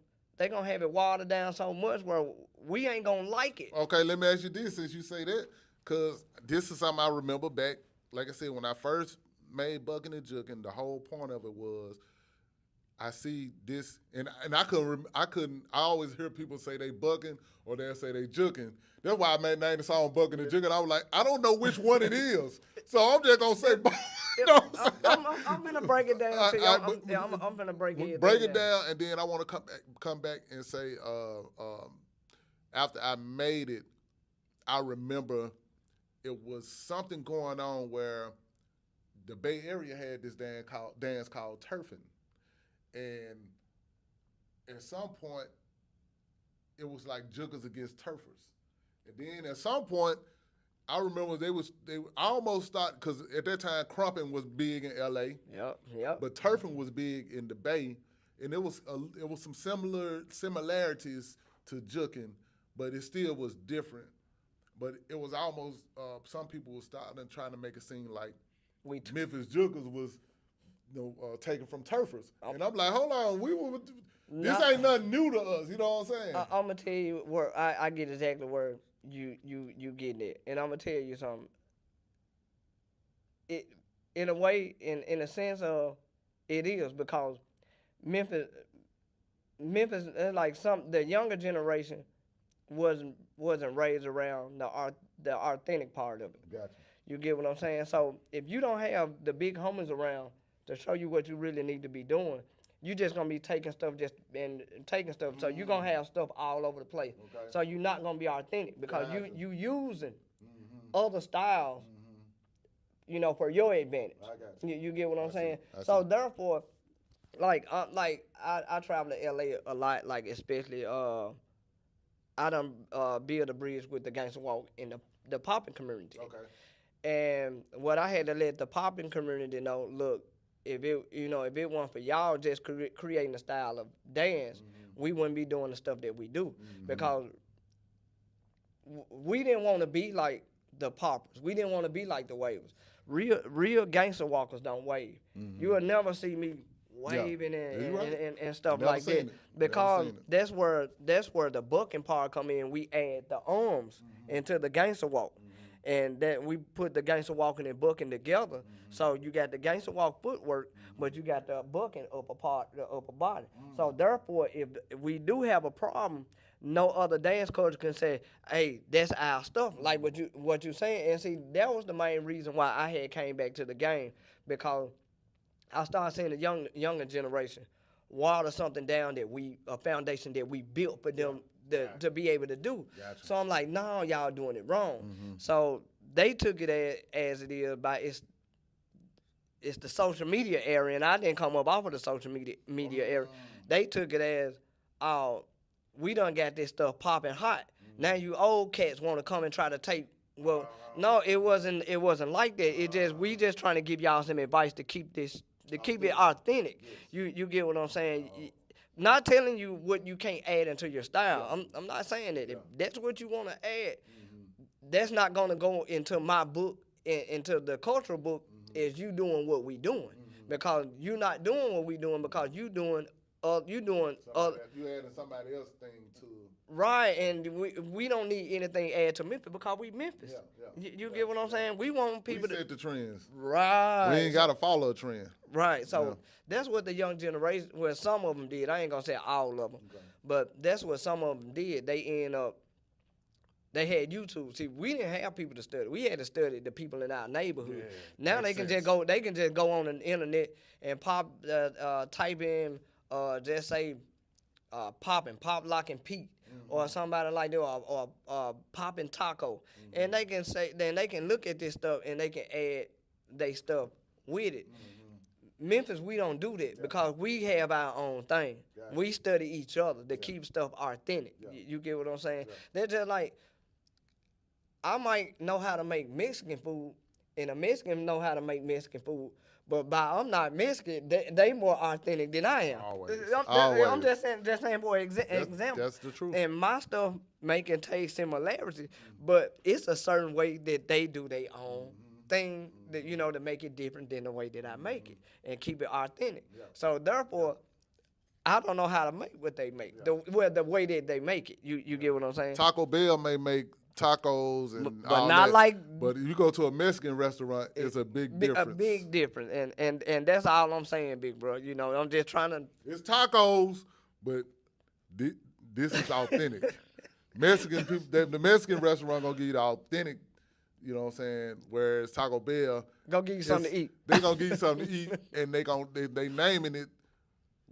have it watered down so much where we ain't gonna like it. Okay, let me ask you this, since you say that, because this is something I remember back. Like I said, when I first made Bucking and Jugging, the whole point of it was, I see this, and I couldn't. I always hear people say they bucking or they'll say they jugging. That's why I named the song Bucking and Jugging. I was like, I don't know which one it is, so I'm just gonna say. I'm gonna break it down to you. I'm gonna break it. Break it down, and then I want to come back and say, after I made it, I remember it was something going on where the Bay Area had this dance called turfing. And at some point, it was like juggers against turfers. And then at some point, I remember they almost started, because at that time, crumping was big in L.A. Yep. But turfing was big in the Bay. And it was some similarities to jugging, but it still was different. But it was almost, some people were starting trying to make it seem like Memphis juggers was taken from turfers. And I'm like, hold on, this ain't nothing new to us, you know what I'm saying? I'm gonna tell you where I get exactly where you getting it. And I'm gonna tell you something. It in a way, in a sense of it is, because Memphis like the younger generation wasn't raised around the authentic part of it. Gotcha. You get what I'm saying? So if you don't have the big homies around to show you what you really need to be doing. You just gonna be taking stuff and taking stuff. So you gonna have stuff all over the place. Okay. So you're not gonna be authentic because Gotcha. you using other styles, for your advantage. I got you. You get what I'm saying? I So see. therefore, I travel to LA a lot, like especially I done build a bridge with the Gangsta Walk in the popping community. Okay. And what I had to let the popping community know, look, if it weren't for y'all just creating a style of dance, we wouldn't be doing the stuff that we do because we didn't want to be like the poppers. We didn't want to be like the wavers. Real gangster walkers don't wave. You will never see me waving and stuff Never like seen that it. because Never seen that's where the booking part come in. We add the arms into the gangster walk. And that we put the gangster walking and booking together. So you got the gangster walk footwork, but you got the booking upper part, the upper body. So therefore, if we do have a problem, no other dance coach can say, "Hey, that's our stuff." Like what you saying. And see, that was the main reason why I had came back to the game, because I started seeing the younger generation water something down a foundation that we built for them to be able to do. Gotcha. So I'm like, no, y'all doing it wrong. So they took it as it is by it's the social media area, and I didn't come up off of the social media area. They took it as, oh, we done got this stuff popping hot. Now you old cats want to come and try to take. Well, no, it wasn't like that. It just we just trying to give y'all some advice to keep it authentic. You get what I'm saying? Not telling you what you can't add into your style. I'm not saying that. If that's what you want to add, that's not gonna go into my book, into the cultural book. Is you doing what we doing? Because you not doing what we doing because you doing You adding somebody else's thing to. right, and we don't need anything add to Memphis because we Memphis. You get what I'm saying? We want people We to set the trends. right. We ain't gotta follow a trend. Right, so that's what the young generation, well, some of them did. I ain't gonna say all of them, but that's what some of them did. They end up, they had YouTube. See, we didn't have people to study. We had to study the people in our neighborhood. Now they can just go. They can just go on the internet and type in, just say, pop lock and Pete. Or somebody like that, or poppin' taco, and they can say, then they can look at this stuff and they can add they stuff with it. Memphis, we don't do that because we have our own thing. We study each other to keep stuff authentic. You get what I'm saying? They're just like, I might know how to make Mexican food, and a Mexican know how to make Mexican food, but I'm not Mexican. They more authentic than I am. Always. I'm just saying for example. That's the truth. And my stuff may contain similarities, but it's a certain way that they do their own thing that to make it different than the way that I make it and keep it authentic. So therefore, I don't know how to make what they make. The way that they make it. You get what I'm saying? Taco Bell may make tacos and but all not that, like. but if you go to a Mexican restaurant, it's a big difference. A big difference, and that's all I'm saying, big bro. I'm just trying to. It's tacos, but this is authentic. Mexican people, the Mexican restaurant gonna give you the authentic. You know what I'm saying? Whereas Taco Bell, Go give you something to eat. They gonna give you something to eat, and they naming it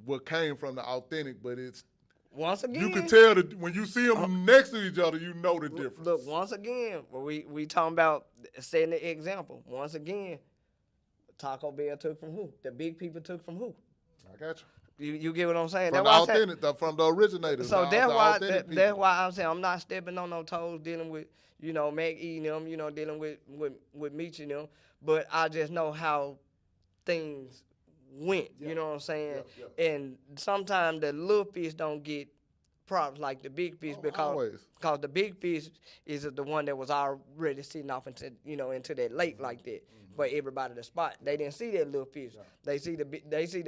what came from the authentic, but it's. Once again, You can tell that when you see them next to each other, you know the difference. Look, once again, we talking about setting the example. Once again, Taco Bell took from who? The big people took from who? I got you. You get what I'm saying? From the authentic, from the originators. So that's why I'm saying I'm not stepping on no toes dealing with Mac E and them, dealing with Meech and them. But I just know how things went. You know what I'm saying? And sometimes the little fish don't get props like the big fish because the big fish is the one that was already sitting off into that lake like that for everybody to spot. They didn't see that little fish. They see the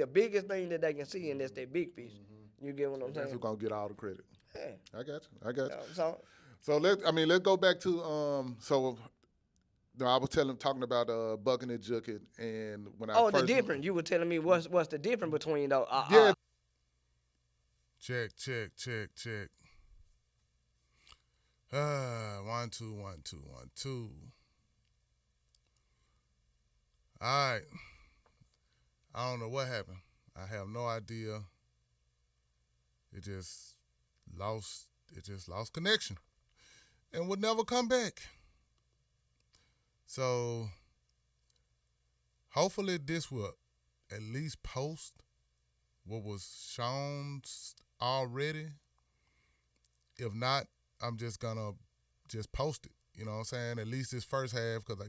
biggest thing that they can see, and that's that big fish. You get what I'm saying? That's who's gonna get all the credit. Yeah. I got you. So let's go back to I was talking about bucking and jucking, and when I the difference. You were telling me what's the difference between those? Check. 1 2 1 2 1 2. All right. I don't know what happened. I have no idea. It just lost. It just lost connection, and would never come back. So hopefully this will at least post what was shown already. If not, I'm just gonna just post it. You know what I'm saying? At least this first half, because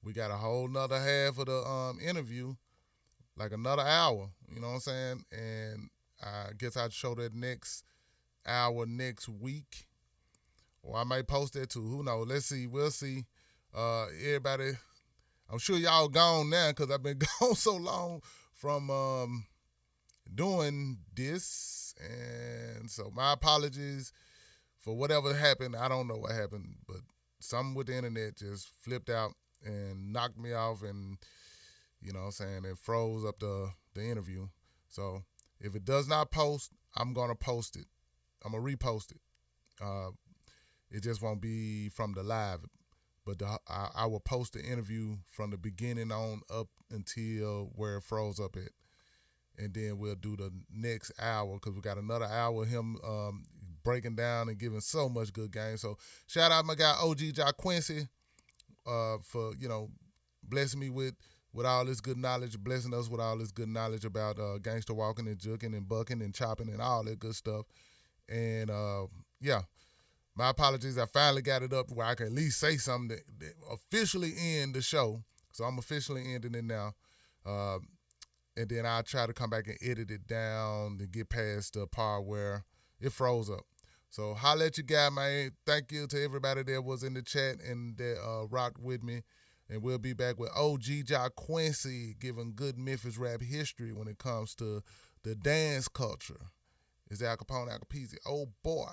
we got a whole nother half of the interview, like another hour. You know what I'm saying? And I guess I'd show that next hour next week, or I might post that too. Who knows? Let's see. We'll see. Everybody, I'm sure y'all gone now because I've been gone so long from doing this, and so my apologies for whatever happened. I don't know what happened, but something with the internet just flipped out and knocked me off, and you know what I'm saying, it froze up the interview. So if it does not post, I'm gonna post it. I'm gonna repost it. It just won't be from the live, but I will post the interview from the beginning on up until where it froze up at. And then we'll do the next hour because we got another hour of him breaking down and giving so much good game. So shout out my guy OG Jaquency for, you know, blessing me with all this good knowledge, blessing us with all this good knowledge about gangster walking and juking and bucking and chopping and all that good stuff. And yeah, my apologies. I finally got it up where I can at least say something that officially end the show. So I'm officially ending it now. And then I'll try to come back and edit it down to get past the part where it froze up. So holla at you guy, man. Thank you to everybody that was in the chat and that rocked with me. And we'll be back with OG Jaquency giving good Memphis rap history when it comes to the dance culture. Is that Kapone, Peasy? Oh, boy.